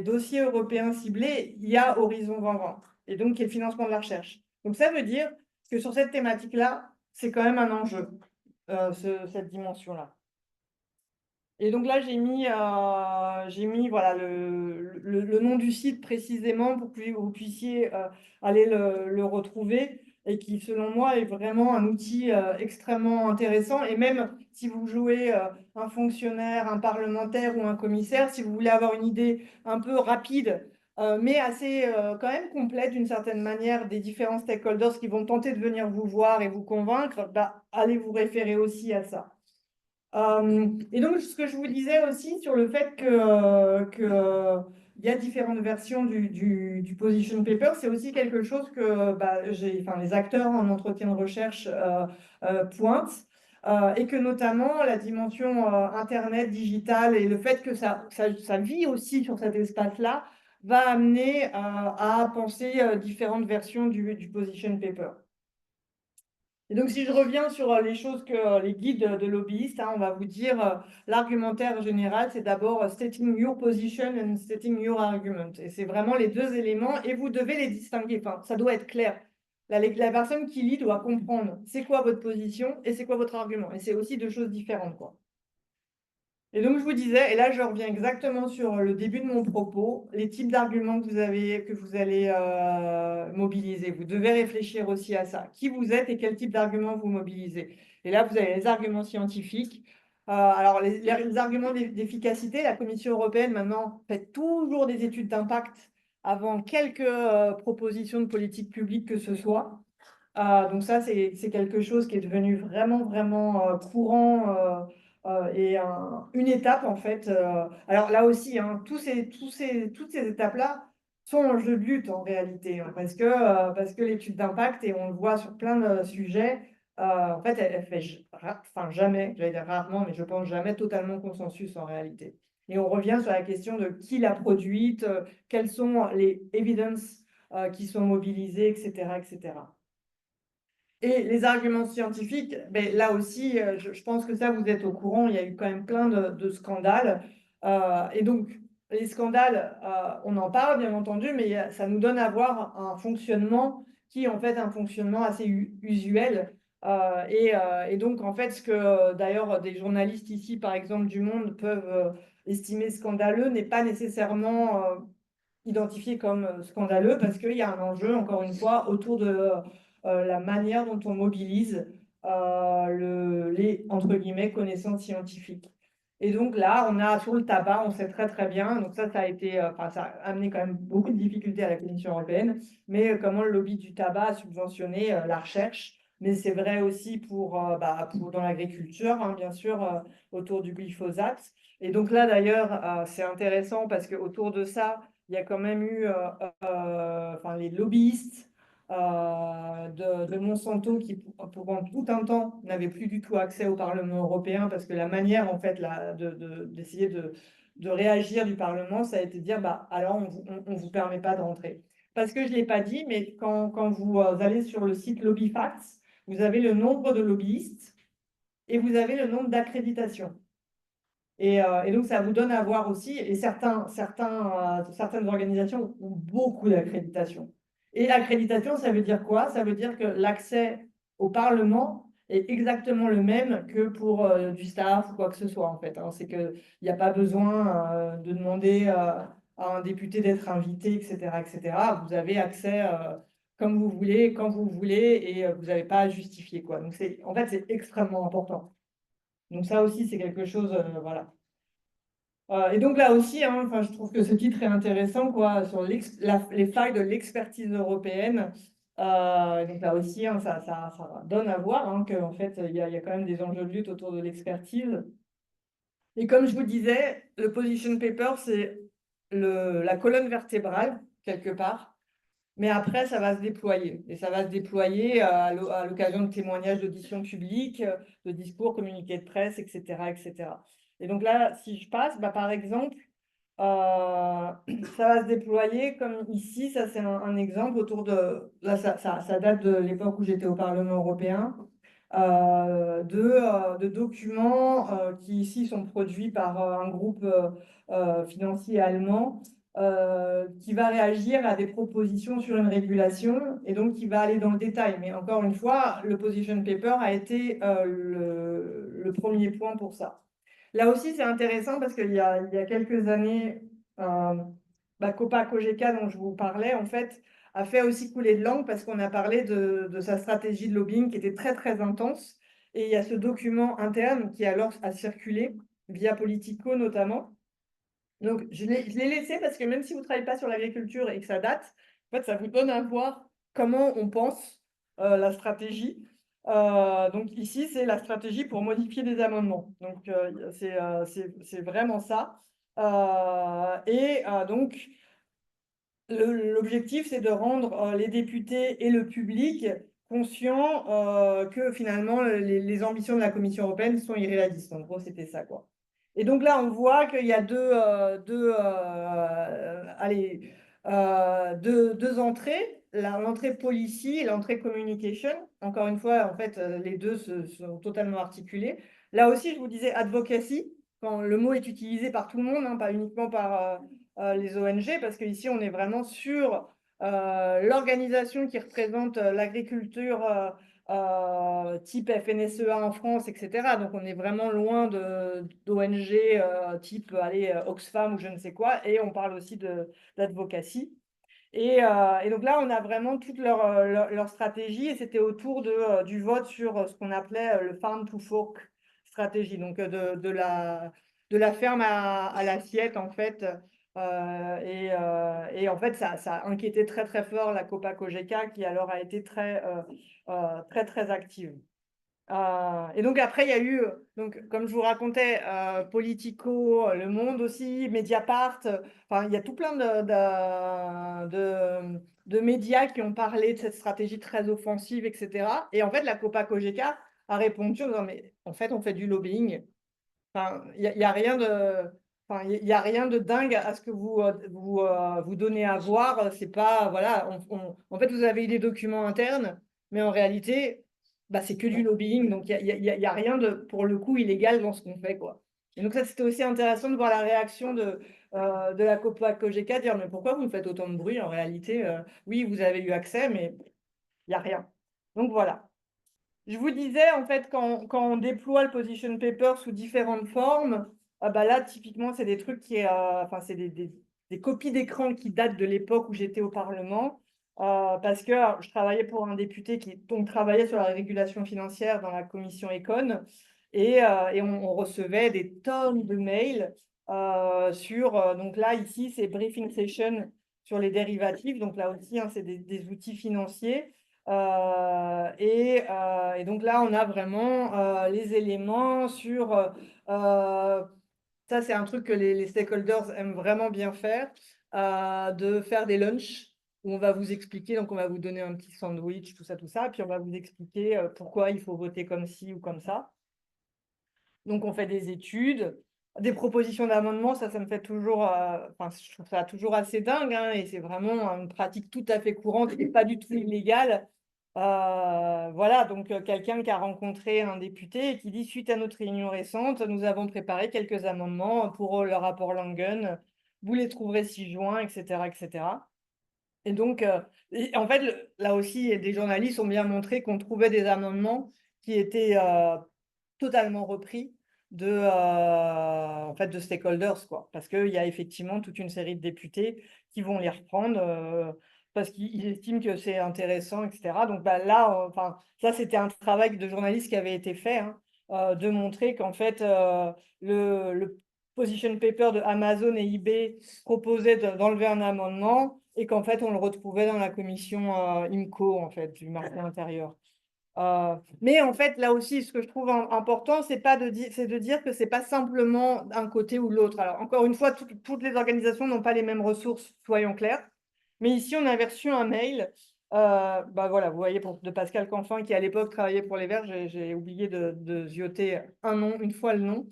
dossiers européens ciblés, il y a Horizon 2020 et donc qui est le financement de la recherche. Donc ça veut dire que sur cette thématique-là, c'est quand même un enjeu, cette dimension-là. Et donc là, j'ai mis voilà, le nom du site précisément pour que vous puissiez aller le retrouver et qui, selon moi, est vraiment un outil extrêmement intéressant. Et même si vous jouez un fonctionnaire, un parlementaire ou un commissaire, si vous voulez avoir une idée un peu rapide, mais assez quand même complète d'une certaine manière des différents stakeholders qui vont tenter de venir vous voir et vous convaincre, bah, allez vous référer aussi à ça. Et donc, ce que je vous disais aussi sur le fait il y a différentes versions du position paper, c'est aussi quelque chose que bah, les acteurs en entretien de recherche pointent, et que notamment la dimension Internet, digitale et le fait que ça vit aussi sur cet espace-là va amener à penser différentes versions du position paper. Et donc, si je reviens sur les choses que les guides de lobbyistes, hein, on va vous dire, l'argumentaire général, c'est d'abord stating your position and stating your argument. Et c'est vraiment les deux éléments et vous devez les distinguer. Enfin, ça doit être clair. La personne qui lit doit comprendre c'est quoi votre position et c'est quoi votre argument. Et c'est aussi deux choses différentes, quoi. Et donc, je vous disais, et là, je reviens exactement sur le début de mon propos, les types d'arguments que vous allez mobiliser. Vous devez réfléchir aussi à ça. Qui vous êtes et quel type d'arguments vous mobilisez. Et là, vous avez les arguments scientifiques. Alors, les arguments d'efficacité, la Commission européenne, maintenant, fait toujours des études d'impact avant quelques propositions de politique publique que ce soit. Donc ça, c'est quelque chose qui est devenu vraiment, vraiment courant et une étape, en fait. Alors là aussi, hein, toutes ces étapes-là sont en jeu de lutte, en réalité, hein, parce que l'étude d'impact, et on le voit sur plein de sujets, en fait, elle fait enfin, jamais, j'allais dire rarement, mais je pense jamais totalement consensus, en réalité. Et on revient sur la question de qui l'a produite, quelles sont les evidences qui sont mobilisées, etc., etc. Et les arguments scientifiques, ben, là aussi, je pense que ça, vous êtes au courant, il y a eu quand même plein de scandales. Et donc, les scandales, on en parle, bien entendu, mais ça nous donne à voir un fonctionnement qui est en fait un fonctionnement assez usuel. Et donc, en fait, ce que d'ailleurs des journalistes ici, par exemple, du Monde, peuvent estimer scandaleux n'est pas nécessairement identifié comme scandaleux parce qu'il y a un enjeu, encore une fois, autour de la manière dont on mobilise les, entre guillemets, connaissances scientifiques. Et donc là, on a sur le tabac, on sait très très bien, donc ça a été, ça a amené quand même beaucoup de difficultés à la Commission européenne, mais comment le lobby du tabac a subventionné la recherche, mais c'est vrai aussi pour dans l'agriculture, hein, bien sûr, autour du glyphosate. Et donc là, d'ailleurs, c'est intéressant parce qu'autour de ça, il y a quand même eu enfin, les lobbyistes de Monsanto qui, pendant tout un temps, n'avaient plus du tout accès au Parlement européen parce que la manière, en fait, d'essayer de réagir du Parlement, ça a été de dire, bah, alors on vous permet pas de rentrer. Parce que je ne l'ai pas dit, mais quand vous allez sur le site LobbyFacts, vous avez le nombre de lobbyistes et vous avez le nombre d'accréditations. Et donc, ça vous donne à voir aussi, et certaines organisations ont beaucoup d'accréditations. Et l'accréditation, ça veut dire quoi? Ça veut dire que l'accès au Parlement est exactement le même que pour du staff ou quoi que ce soit, en fait, hein. C'est qu'il n'y a pas besoin de demander à un député d'être invité, etc., etc. Vous avez accès comme vous voulez, quand vous voulez, et vous n'avez pas à justifier, quoi. Donc, en fait, c'est extrêmement important. Donc, ça aussi, c'est quelque chose, voilà. Et donc là aussi, hein, enfin, je trouve que ce titre est intéressant, quoi, sur les failles de l'expertise européenne. Donc là aussi, hein, ça donne à voir hein, qu'en fait, il y a quand même des enjeux de lutte autour de l'expertise. Et comme je vous disais, le position paper, c'est la colonne vertébrale, quelque part. Mais après, ça va se déployer. Et ça va se déployer à l'occasion de témoignages d'auditions publiques, de discours, communiqués de presse, etc., etc. Et donc là, si je passe, bah, par exemple, ça va se déployer comme ici. Ça, c'est un exemple autour de... Là, ça date de l'époque où j'étais au Parlement européen. De documents qui ici sont produits par un groupe financier allemand qui va réagir à des propositions sur une régulation et donc qui va aller dans le détail. Mais encore une fois, le position paper a été le premier point pour ça. Là aussi, c'est intéressant parce qu'il y a quelques années, Copa Cogeca, dont je vous parlais, en fait, a fait aussi couler de langue parce qu'on a parlé de sa stratégie de lobbying qui était très, très intense. Et il y a ce document interne qui alors a circulé via Politico notamment. Donc, je l'ai laissé parce que même si vous ne travaillez pas sur l'agriculture et que ça date, en fait, ça vous donne à voir comment on pense la stratégie. Donc, ici, c'est la stratégie pour modifier des amendements. Donc, c'est vraiment ça. Donc, l'objectif, c'est de rendre les députés et le public conscients que finalement, les ambitions de la Commission européenne sont irréalistes. En gros, c'était ça, quoi. Et donc là, on voit qu'il y a deux entrées, l'entrée policy et l'entrée communication. Encore une fois, en fait, les deux sont totalement articulés. Là aussi, je vous disais advocacy, quand le mot est utilisé par tout le monde, hein, pas uniquement par les ONG, parce qu'ici, on est vraiment sur l'organisation qui représente l'agriculture type FNSEA en France, etc. Donc, on est vraiment loin d'ONG type Oxfam ou je ne sais quoi, et on parle aussi d'advocacy. Et donc là, on a vraiment toute leur stratégie, et c'était autour du vote sur ce qu'on appelait le Farm to Fork stratégie, donc de la ferme à l'assiette, en fait. Et en fait, ça a inquiété très, très fort la Copa Cogeca, qui alors a été très, très, très active. Et donc après, il y a eu, donc, comme je vous racontais, Politico, Le Monde aussi, Mediapart. Enfin, il y a tout plein de médias qui ont parlé de cette stratégie très offensive, etc. Et en fait, la Copa Cogeca a répondu en disant, mais en fait, on fait du lobbying. Enfin, il y a rien de... Enfin, il y a rien de dingue à ce que vous donnez à voir. C'est pas, voilà, en fait, vous avez eu des documents internes, mais en réalité, bah, c'est que du lobbying. Donc, il y a rien de, pour le coup, illégal dans ce qu'on fait, quoi. Et donc, ça, c'était aussi intéressant de voir la réaction de la Copa Cogeca, dire, mais pourquoi vous faites autant de bruit? En réalité, oui, vous avez eu accès, mais il n'y a rien. Donc, voilà. Je vous disais, en fait, quand on déploie le position paper sous différentes formes, bah là, typiquement, c'est des trucs enfin, c'est des copies d'écran qui datent de l'époque où j'étais au Parlement, parce que je travaillais pour un député qui donc travaillait sur la régulation financière dans la commission Econ, et on recevait des tonnes de mails donc là, ici, c'est briefing session sur les dérivatifs, donc là aussi, hein, c'est des outils financiers. Et donc là, on a vraiment les éléments sur... ça, c'est un truc que les stakeholders aiment vraiment bien faire. de faire des lunchs où on va vous expliquer, donc on va vous donner un petit sandwich, tout ça, et puis on va vous expliquer pourquoi il faut voter comme ci ou comme ça. Donc on fait des études, des propositions d'amendements, ça me fait toujours, enfin, je trouve ça toujours assez dingue, hein, et c'est vraiment une pratique tout à fait courante et pas du tout illégale. Voilà, donc quelqu'un qui a rencontré un député et qui dit: suite à notre réunion récente, nous avons préparé quelques amendements pour le rapport Langen. Vous les trouverez ci-joints, etc., etc. Et donc, en fait, là aussi, des journalistes ont bien montré qu'on trouvait des amendements qui étaient totalement repris en fait, de stakeholders, quoi. Parce qu'il y a effectivement toute une série de députés qui vont les reprendre parce qu'ils estiment que c'est intéressant, etc. Donc bah, là, enfin, ça, c'était un travail de journaliste qui avait été fait, hein, de montrer qu'en fait, le position paper de Amazon et eBay proposait d'enlever un amendement et qu'en fait, on le retrouvait dans la commission IMCO, en fait, du marché intérieur. Mais en fait, là aussi, ce que je trouve important, c'est de dire que c'est pas simplement un côté ou l'autre. Alors, encore une fois, toutes les organisations n'ont pas les mêmes ressources, soyons clairs. Mais ici, on avait reçu un mail. Bah voilà, vous voyez, de Pascal Canfin, qui à l'époque travaillait pour les Verts. J'ai oublié de zioter une fois le nom.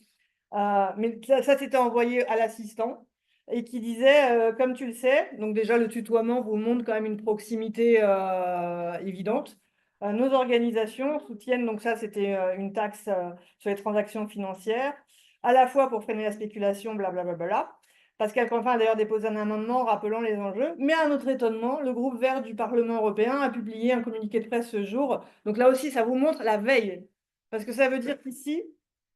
Mais ça s'était envoyé à l'assistant et qui disait, comme tu le sais, donc déjà le tutoiement vous montre quand même une proximité évidente. Nos organisations soutiennent, donc ça c'était une taxe sur les transactions financières, à la fois pour freiner la spéculation, blablabla. Pascal Canfin a d'ailleurs déposé un amendement rappelant les enjeux, mais à notre étonnement, le groupe vert du Parlement européen a publié un communiqué de presse ce jour. Donc là aussi, ça vous montre la veille. Parce que ça veut dire qu'ici,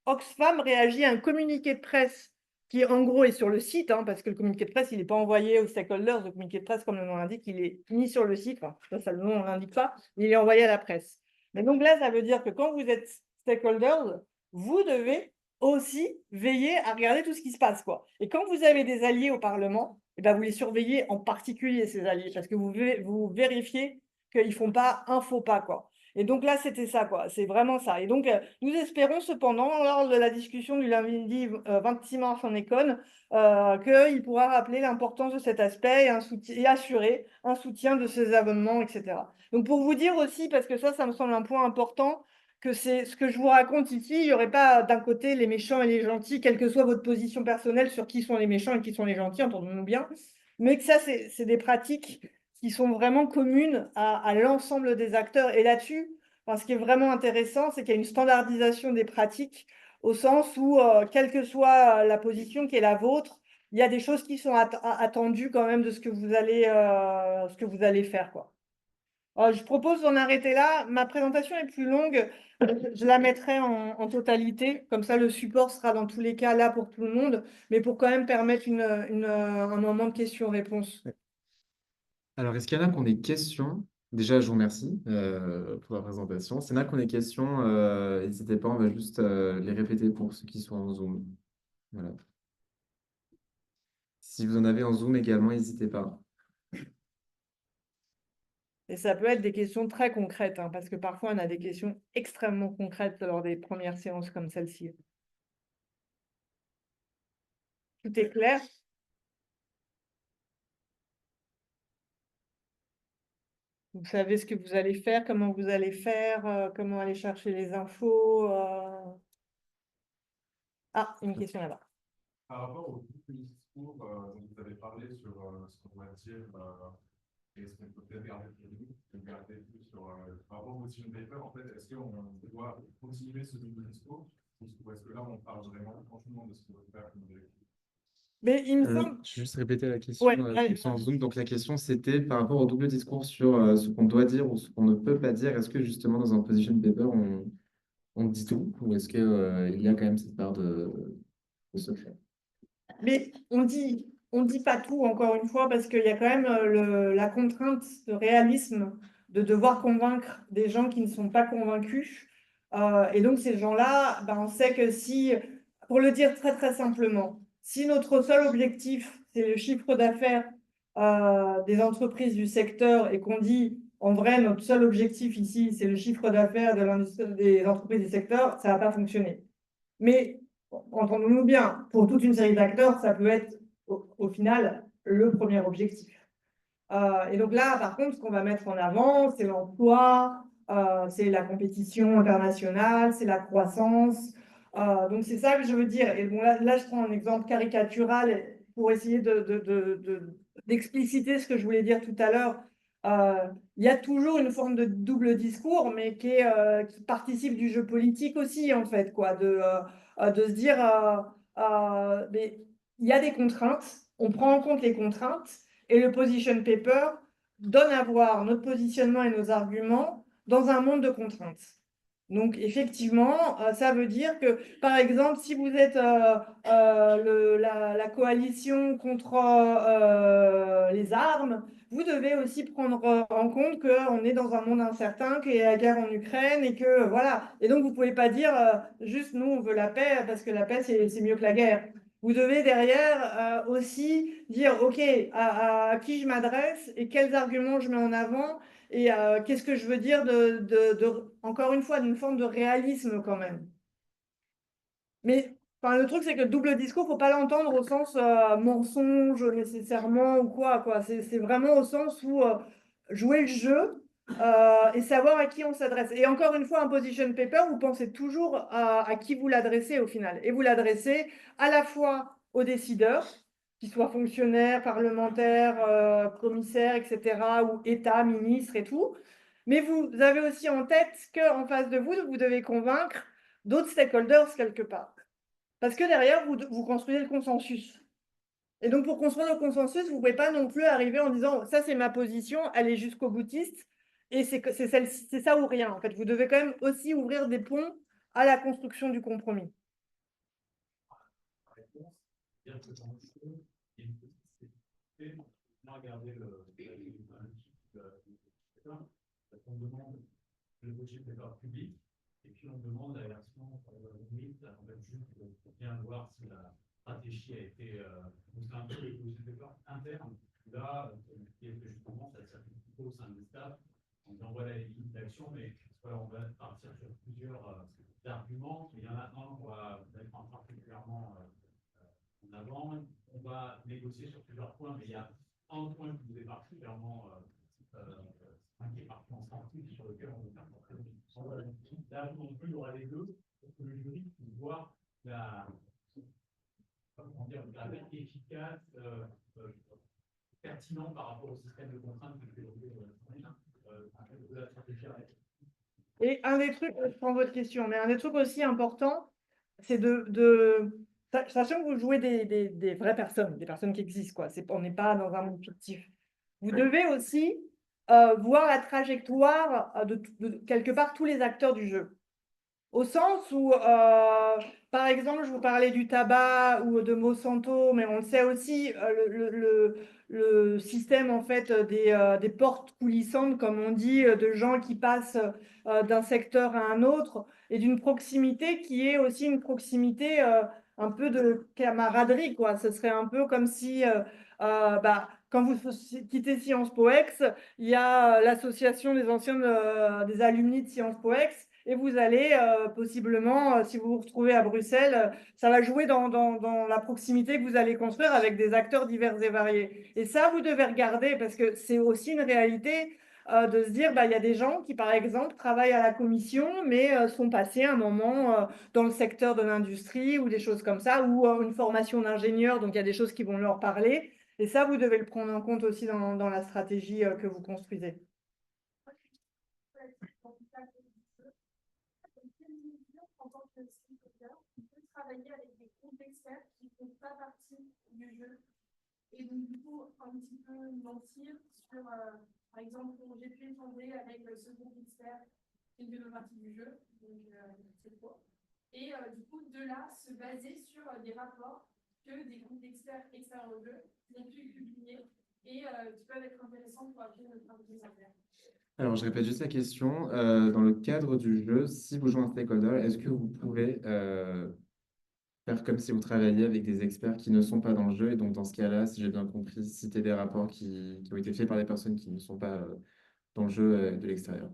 Oxfam réagit à un communiqué de presse qui, en gros, est sur le site, hein, parce que le communiqué de presse, il n'est pas envoyé aux stakeholders. Le communiqué de presse, comme le nom l'indique, il est mis sur le site. Enfin, ça, le nom ne l'indique pas, mais il est envoyé à la presse. Mais donc là, ça veut dire que quand vous êtes stakeholders, vous devez aussi veiller à regarder tout ce qui se passe, quoi. Et quand vous avez des alliés au Parlement, eh ben, vous les surveillez en particulier, ces alliés, parce que vous vérifiez qu'ils ne font pas un faux pas, quoi. Et donc là, c'était ça, quoi. C'est vraiment ça. Et donc, nous espérons cependant, lors de la discussion du lundi 26 mars en Econ, qu'il pourra rappeler l'importance de cet aspect et assurer un soutien de ces abonnements, etc. Donc, pour vous dire aussi, parce que ça me semble un point important, que c'est ce que je vous raconte ici, il n'y aurait pas d'un côté les méchants et les gentils, quelle que soit votre position personnelle sur qui sont les méchants et qui sont les gentils, entendons-nous bien, mais que ça, c'est des pratiques qui sont vraiment communes à l'ensemble des acteurs. Et là-dessus, enfin, ce qui est vraiment intéressant, c'est qu'il y a une standardisation des pratiques au sens où, quelle que soit la position qui est la vôtre, il y a des choses qui sont attendues quand même de ce que vous allez faire, quoi. Je propose d'en arrêter là. Ma présentation est plus longue. Je la mettrai en totalité. Comme ça, le support sera dans tous les cas là pour tout le monde, mais pour quand même permettre un moment de questions-réponses. Alors, est-ce qu'il y en a qui ont des questions? Déjà, je vous remercie pour la présentation. S'il y en a qui ont des questions, n'hésitez pas, on va juste les répéter pour ceux qui sont en Zoom. Voilà. Si vous en avez en Zoom également, n'hésitez pas. Et ça peut être des questions très concrètes, hein, parce que parfois on a des questions extrêmement concrètes lors des premières séances comme celle-ci. Tout est clair? Vous savez ce que vous allez faire, comment vous allez faire, comment aller chercher les infos. Ah, une question là-bas. Par rapport au discours dont vous avez parlé sur ce qu'on va dire et ce qu'on peut peut-être garder pour nous, garder plus sur par rapport au position paper, en fait, est-ce qu'on doit continuer ce double discours ou est-ce que là, on parle vraiment franchement de ce qu'on veut faire comme objectif? Mais il me semble. Je vais juste répéter la question Ouais, pour ceux en Zoom. Donc, la question, c'était par rapport au double discours sur ce qu'on doit dire ou ce qu'on ne peut pas dire. Est-ce que justement, dans un position paper, on dit tout ou est-ce qu'il y a quand même cette part de secret? Mais on dit pas tout, encore une fois, parce qu'il y a quand même la contrainte de réalisme de devoir convaincre des gens qui ne sont pas convaincus. Et donc, ces gens-là, ben, on sait que si, pour le dire très, très simplement, si notre seul objectif, c'est le chiffre d'affaires des entreprises du secteur et qu'on dit, en vrai, notre seul objectif ici, c'est le chiffre d'affaires des entreprises du secteur, ça ne va pas fonctionner. Mais entendons-nous bien, pour toute une série d'acteurs, ça peut être au final le premier objectif. Et donc là, par contre, ce qu'on va mettre en avant, c'est l'emploi, c'est la compétition internationale, c'est la croissance. Donc c'est ça que je veux dire. Et bon, là, je prends un exemple caricatural pour essayer d'expliciter ce que je voulais dire tout à l'heure. Il y a toujours une forme de double discours, mais qui participe du jeu politique aussi, en fait, quoi, de se dire, mais il y a des contraintes, on prend en compte les contraintes, et le position paper donne à voir notre positionnement et nos arguments dans un monde de contraintes. Donc, effectivement, ça veut dire que, par exemple, si vous êtes la coalition contre les armes, vous devez aussi prendre en compte qu'on est dans un monde incertain, qu'il y a la guerre en Ukraine et que, voilà. Et donc, vous ne pouvez pas dire juste, nous, on veut la paix parce que la paix, c'est mieux que la guerre. Vous devez derrière aussi dire, OK, à qui je m'adresse et quels arguments je mets en avant et qu'est-ce que je veux dire encore une fois, d'une forme de réalisme quand même. Mais enfin, le truc, c'est que double discours, faut pas l'entendre au sens mensonge nécessairement ou quoi. C'est vraiment au sens où jouer le jeu et savoir à qui on s'adresse. Et encore une fois, un position paper, vous pensez toujours à qui vous l'adressez au final. Et vous l'adressez à la fois aux décideurs, qu'ils soient fonctionnaires, parlementaires, commissaires, etc., ou État, ministres et tout. Mais vous avez aussi en tête qu'en face de vous, vous devez convaincre d'autres stakeholders quelque part. Parce que derrière, vous construisez le consensus. Et donc, pour construire le consensus, vous ne pouvez pas non plus arriver en disant « ça, c'est ma position, elle est jusqu'au boutiste, et c'est ça ou rien ». En fait, vous devez quand même aussi ouvrir des ponts à la construction du compromis. On demande le budget public et puis on demande la version limite, on va juste bien voir si la stratégie a été c'est un peu le budget interne. Là, qui est que justement, ça circule plutôt au sein des staffs. On envoie la ligne d'action, mais voilà, on va partir sur plusieurs arguments. Il y en a un qu'on va mettre particulièrement en avant. On va négocier sur plusieurs points, mais il y a un point qui vous est particulièrement qui est parti en sortie sur lequel on veut faire là, non plus, il y aura les deux pour que le jury puisse voir la efficace, pertinent par rapport au système de contraintes que de la stratégie. Et un des trucs, je prends votre question, mais un des trucs aussi importants, c'est sachant que vous jouez des vraies personnes, des personnes qui existent, quoi. On n'est pas dans un monde fictif. Vous devez aussi voir la trajectoire de quelque part tous les acteurs du jeu. Au sens où, par exemple, je vous parlais du tabac ou de Monsanto, mais on le sait aussi, le système en fait des portes coulissantes, comme on dit, de gens qui passent d'un secteur à un autre, et d'une proximité qui est aussi une proximité un peu de camaraderie, quoi. Ce serait un peu comme si, quand vous quittez Sciences Po Ex, il y a l'association des anciens des alumni de Sciences Po Ex, et vous allez possiblement, si vous vous retrouvez à Bruxelles, ça va jouer dans la proximité que vous allez construire avec des acteurs divers et variés. Et ça, vous devez regarder parce que c'est aussi une réalité de se dire, il y a des gens qui, par exemple, travaillent à la commission, mais sont passés un moment dans le secteur de l'industrie ou des choses comme ça, ou une formation d'ingénieur, donc il y a des choses qui vont leur parler. Et ça, vous devez le prendre en compte aussi dans la stratégie que vous construisez. En tant que speaker, on peut travailler avec des groupes d'experts qui ne font pas partie du jeu. Et donc, du coup, un petit peu mentir sur, par exemple, j'ai pu échanger avec ce groupe d'experts qui ne fait pas partie du jeu, donc c'est faux. Et du coup, de là, se baser sur des rapports que des groupes d'experts extérieurs au jeu ont pu publier et qui peuvent être intéressants pour appuyer notre travail des affaires. Alors, je répète juste la question. Dans le cadre du jeu, si vous jouez un stakeholder, est-ce que vous pouvez faire comme si vous travailliez avec des experts qui ne sont pas dans le jeu? Et donc, dans ce cas-là, si j'ai bien compris, citer des rapports qui ont été faits par des personnes qui ne sont pas dans le jeu de l'extérieur.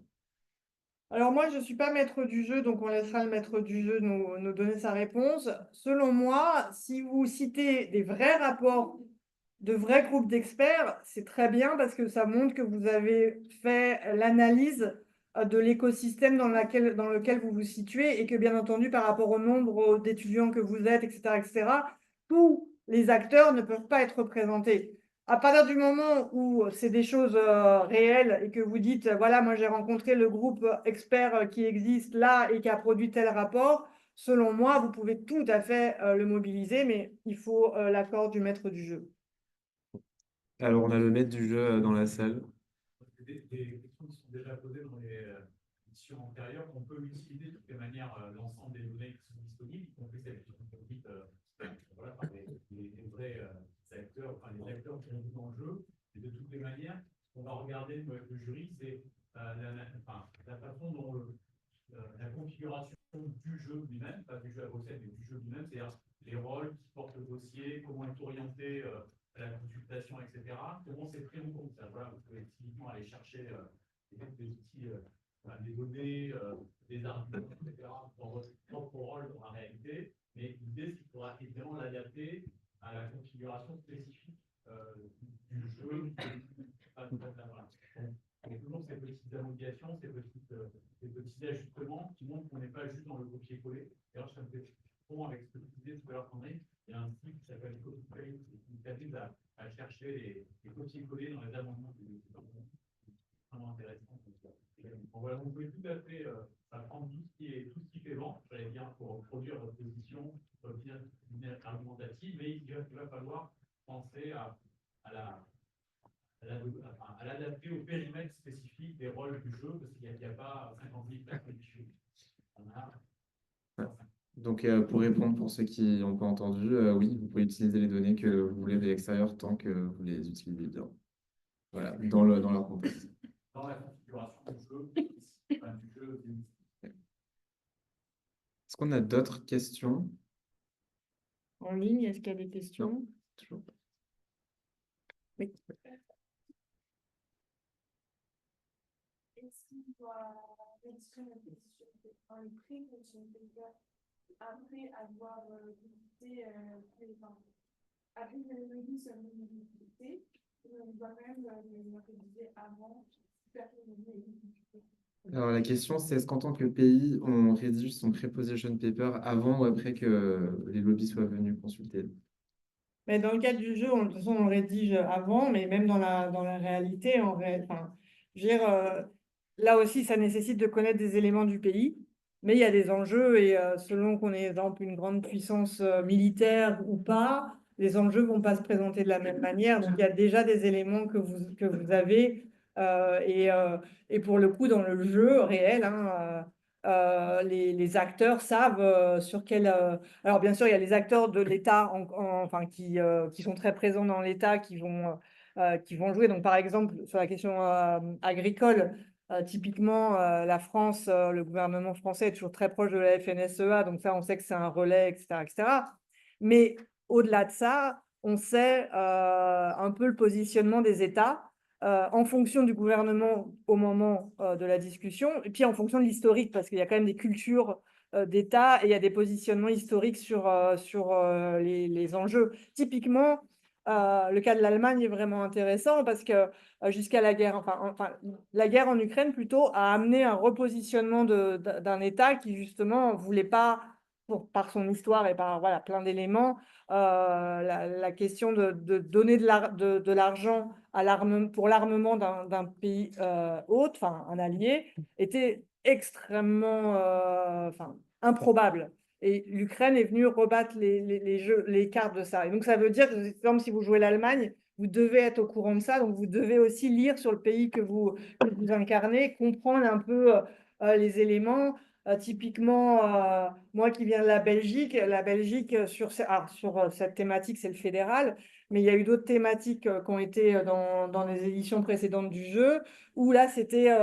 Alors moi, je ne suis pas maître du jeu, donc on laissera le maître du jeu nous donner sa réponse. Selon moi, si vous citez des vrais rapports de vrais groupes d'experts, c'est très bien parce que ça montre que vous avez fait l'analyse de l'écosystème dans lequel vous vous situez et que, bien entendu, par rapport au nombre d'étudiants que vous êtes, etc., tous les acteurs ne peuvent pas être représentés. À partir du moment où c'est des choses réelles et que vous dites, voilà, moi j'ai rencontré le groupe expert qui existe là et qui a produit tel rapport, selon moi, vous pouvez tout à fait le mobiliser, mais il faut l'accord du maître du jeu. Alors, on a le maître du jeu dans la salle. Des questions qui sont déjà posées dans les éditions antérieures. On peut utiliser de toutes les manières l'ensemble des données qui sont disponibles, y compris celles qui sont dites voilà, par les vrais acteurs, enfin les acteurs qui sont dans le jeu. Et de toutes les manières, ce qu'on va regarder avec le jury, c'est la façon dont la configuration du jeu lui-même, pas du jeu à recette, mais du jeu lui-même, c'est-à-dire les rôles qui portent le dossier, comment est orienté à la consultation, etc. Comment c'est pris en compte ça, voilà, vous pouvez typiquement aller chercher des outils, des données, des arguments, etc. dans votre propre rôle dans la réalité, mais l'idée, c'est qu'il faudra évidemment l'adapter à la configuration spécifique du jeu. Voilà. Donc, toujours ces petites améliorations, ces petits ajustements qui montrent qu'on n'est pas juste dans le copier-coller. D'ailleurs, ça me fait bon avec ce que tu disais tout à l'heure, Sandrine. Il y a un site qui s'appelle Copy-Paste qui t'aide à chercher les copier-coller dans les amendements. C'est vraiment intéressant. Donc, voilà, vous pouvez tout à fait prendre tout ce qui fait vent, j'allais dire, pour produire votre position bien argumentative, mais il va falloir penser à l'adapter au périmètre spécifique des rôles du jeu, parce qu'il n'y a pas 50 000 personnes qui jouent. Donc, pour répondre pour ceux qui n'ont pas entendu, oui, vous pouvez utiliser les données que vous voulez de l'extérieur tant que vous les utilisez bien. Voilà, dans leur contexte. Dans la configuration du jeu, Est-ce qu'on a d'autres questions? En ligne, est-ce qu'il y a des questions? Non, toujours pas. Oui. Est-ce qu'il doit rédiger un pré-question après avoir visité, après que le login soit visité, on doit quand même le rédiger avant, faire que le login est visité. Alors, la question, c'est est-ce qu'en tant que pays, on rédige son preposition paper avant ou après que les lobbies soient venus consulter? Mais dans le cadre du jeu, de toute façon, on rédige avant, mais même dans la réalité, enfin, je veux dire, là aussi, ça nécessite de connaître des éléments du pays, mais il y a des enjeux et selon qu'on est, par exemple, une grande puissance militaire ou pas, les enjeux vont pas se présenter de la même manière. Donc, il y a déjà des éléments que vous avez et pour le coup, dans le jeu réel, hein, les acteurs savent sur quel... alors, bien sûr, il y a les acteurs de l'État enfin, qui sont très présents dans l'État, qui vont jouer. Donc, par exemple, sur la question agricole, typiquement, la France, le gouvernement français est toujours très proche de la FNSEA. Donc, ça, on sait que c'est un relais, etc., etc. Mais au-delà de ça, on sait un peu le positionnement des États en fonction du gouvernement au moment de la discussion, et puis en fonction de l'historique, parce qu'il y a quand même des cultures d'État et il y a des positionnements historiques sur les enjeux. Typiquement, le cas de l'Allemagne est vraiment intéressant parce que jusqu'à la guerre, enfin, la guerre en Ukraine plutôt a amené un repositionnement d'un État qui justement voulait pas, par son histoire et par voilà, plein d'éléments, la question de donner de l'argent pour l'armement d'un pays hôte, enfin un allié, était extrêmement improbable. Et l'Ukraine est venue rebattre les cartes de ça. Et donc ça veut dire que, par exemple, si vous jouez l'Allemagne, vous devez être au courant de ça, donc vous devez aussi lire sur le pays que vous incarnez, comprendre un peu les éléments. Typiquement, moi qui viens de la Belgique sur cette thématique, c'est le fédéral, mais il y a eu d'autres thématiques qui ont été dans les éditions précédentes du jeu, où là, c'était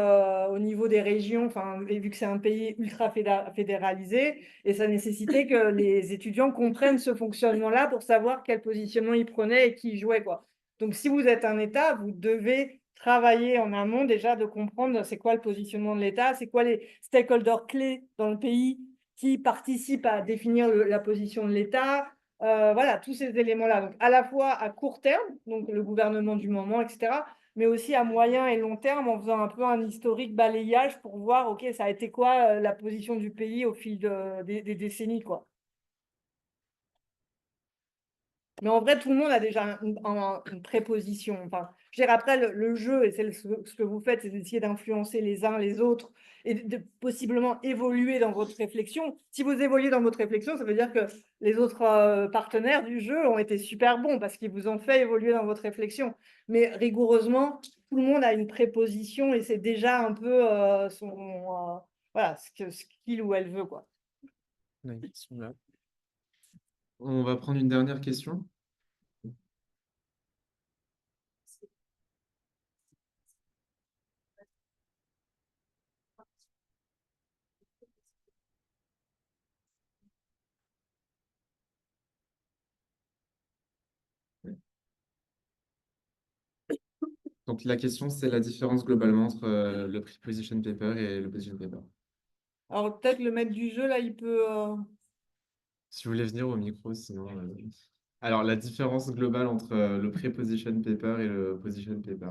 au niveau des régions, enfin, vu que c'est un pays ultra fédéralisé, et ça nécessitait que les étudiants comprennent ce fonctionnement-là pour savoir quel positionnement ils prenaient et qui ils jouaient, quoi. Donc, si vous êtes un État, vous devez travailler en amont déjà de comprendre c'est quoi le positionnement de l'État, c'est quoi les stakeholders clés dans le pays qui participent à définir la position de l'État, Voilà, tous ces éléments-là. Donc, à la fois à court terme, donc le gouvernement du moment, etc., mais aussi à moyen et long terme, en faisant un peu un historique balayage pour voir, OK, ça a été quoi la position du pays au fil des décennies, quoi. Mais en vrai, tout le monde a déjà une préposition. Enfin, je veux dire, après, le jeu, et c'est ce que vous faites, c'est d'essayer d'influencer les uns les autres et de possiblement évoluer dans votre réflexion. Si vous évoluez dans votre réflexion, ça veut dire que les autres partenaires du jeu ont été super bons parce qu'ils vous ont fait évoluer dans votre réflexion. Mais rigoureusement, tout le monde a une préposition et c'est déjà un peu voilà, ce qu'il ou elle veut, quoi. Ouais, ils sont là. On va prendre une dernière question. Donc la question, c'est la différence globalement entre le pre-position paper et le position paper. Alors, peut-être le maître du jeu, là, il peut. Si vous voulez venir au micro, sinon. Alors, la différence globale entre le pre-position paper et le position paper.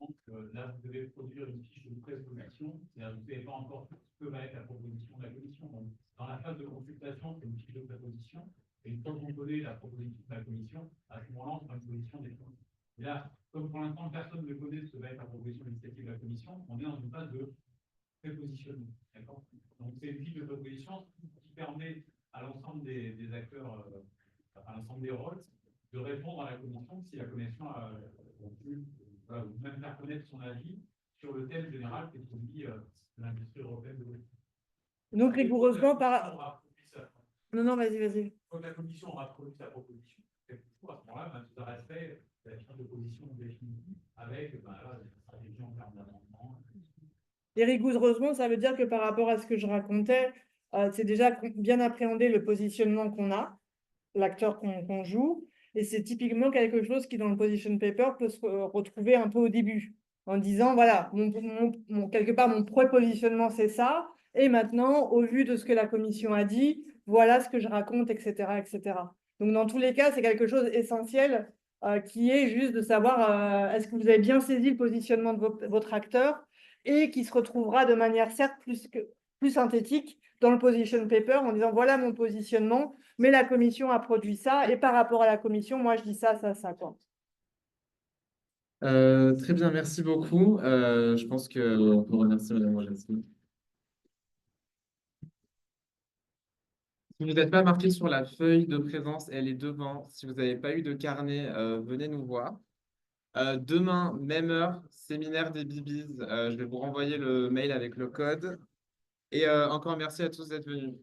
Donc là, vous devez produire une fiche de préposition, c'est-à-dire que vous ne savez pas encore ce que va être la proposition de la commission. Donc, dans la phase de consultation, c'est une fiche de préposition, et une fois que vous posez la proposition de la commission, à ce moment-là, on prend une position définitive. Et là, comme pour l'instant, personne ne connaît ce que va être la proposition d'initiative de la commission, on est dans une phase de prépositionnement. D'accord. Donc, c'est une fiche de préposition qui permet à l'ensemble des acteurs, à l'ensemble des rôles, de répondre à la commission si la commission a voilà, ou même faire connaître son avis sur le thème général qui est celui de l'industrie européenne de l'eau. Donc, rigoureusement, par. Non, non, vas-y. Quand la commission aura produit sa proposition, à ce moment-là, tout aura fait la fiche de position définitive avec la stratégie en termes d'amendement. Et rigoureusement, ça veut dire que par rapport à ce que je racontais, c'est déjà bien appréhender le positionnement qu'on a, l'acteur qu'on joue, et c'est typiquement quelque chose qui, dans le position paper, peut se retrouver un peu au début, en disant, voilà, quelque part, mon prépositionnement, c'est ça, et maintenant, au vu de ce que la commission a dit, voilà ce que je raconte, etc., etc. Donc, dans tous les cas, c'est quelque chose d'essentiel qui est juste de savoir, est-ce que vous avez bien saisi le positionnement de votre acteur, et qui se retrouvera de manière certes plus synthétique dans le position paper en disant voilà mon positionnement, mais la commission a produit ça et par rapport à la commission, moi je dis ça, quoi. Très bien, merci beaucoup. Je pense qu'on peut remercier Madame Wojcicki. Si vous n'êtes pas marqué sur la feuille de présence, elle est devant. Si vous n'avez pas eu de carnet, venez nous voir. Demain, même heure, séminaire des Bibis. Je vais vous renvoyer le mail avec le code. Et encore merci à tous d'être venus.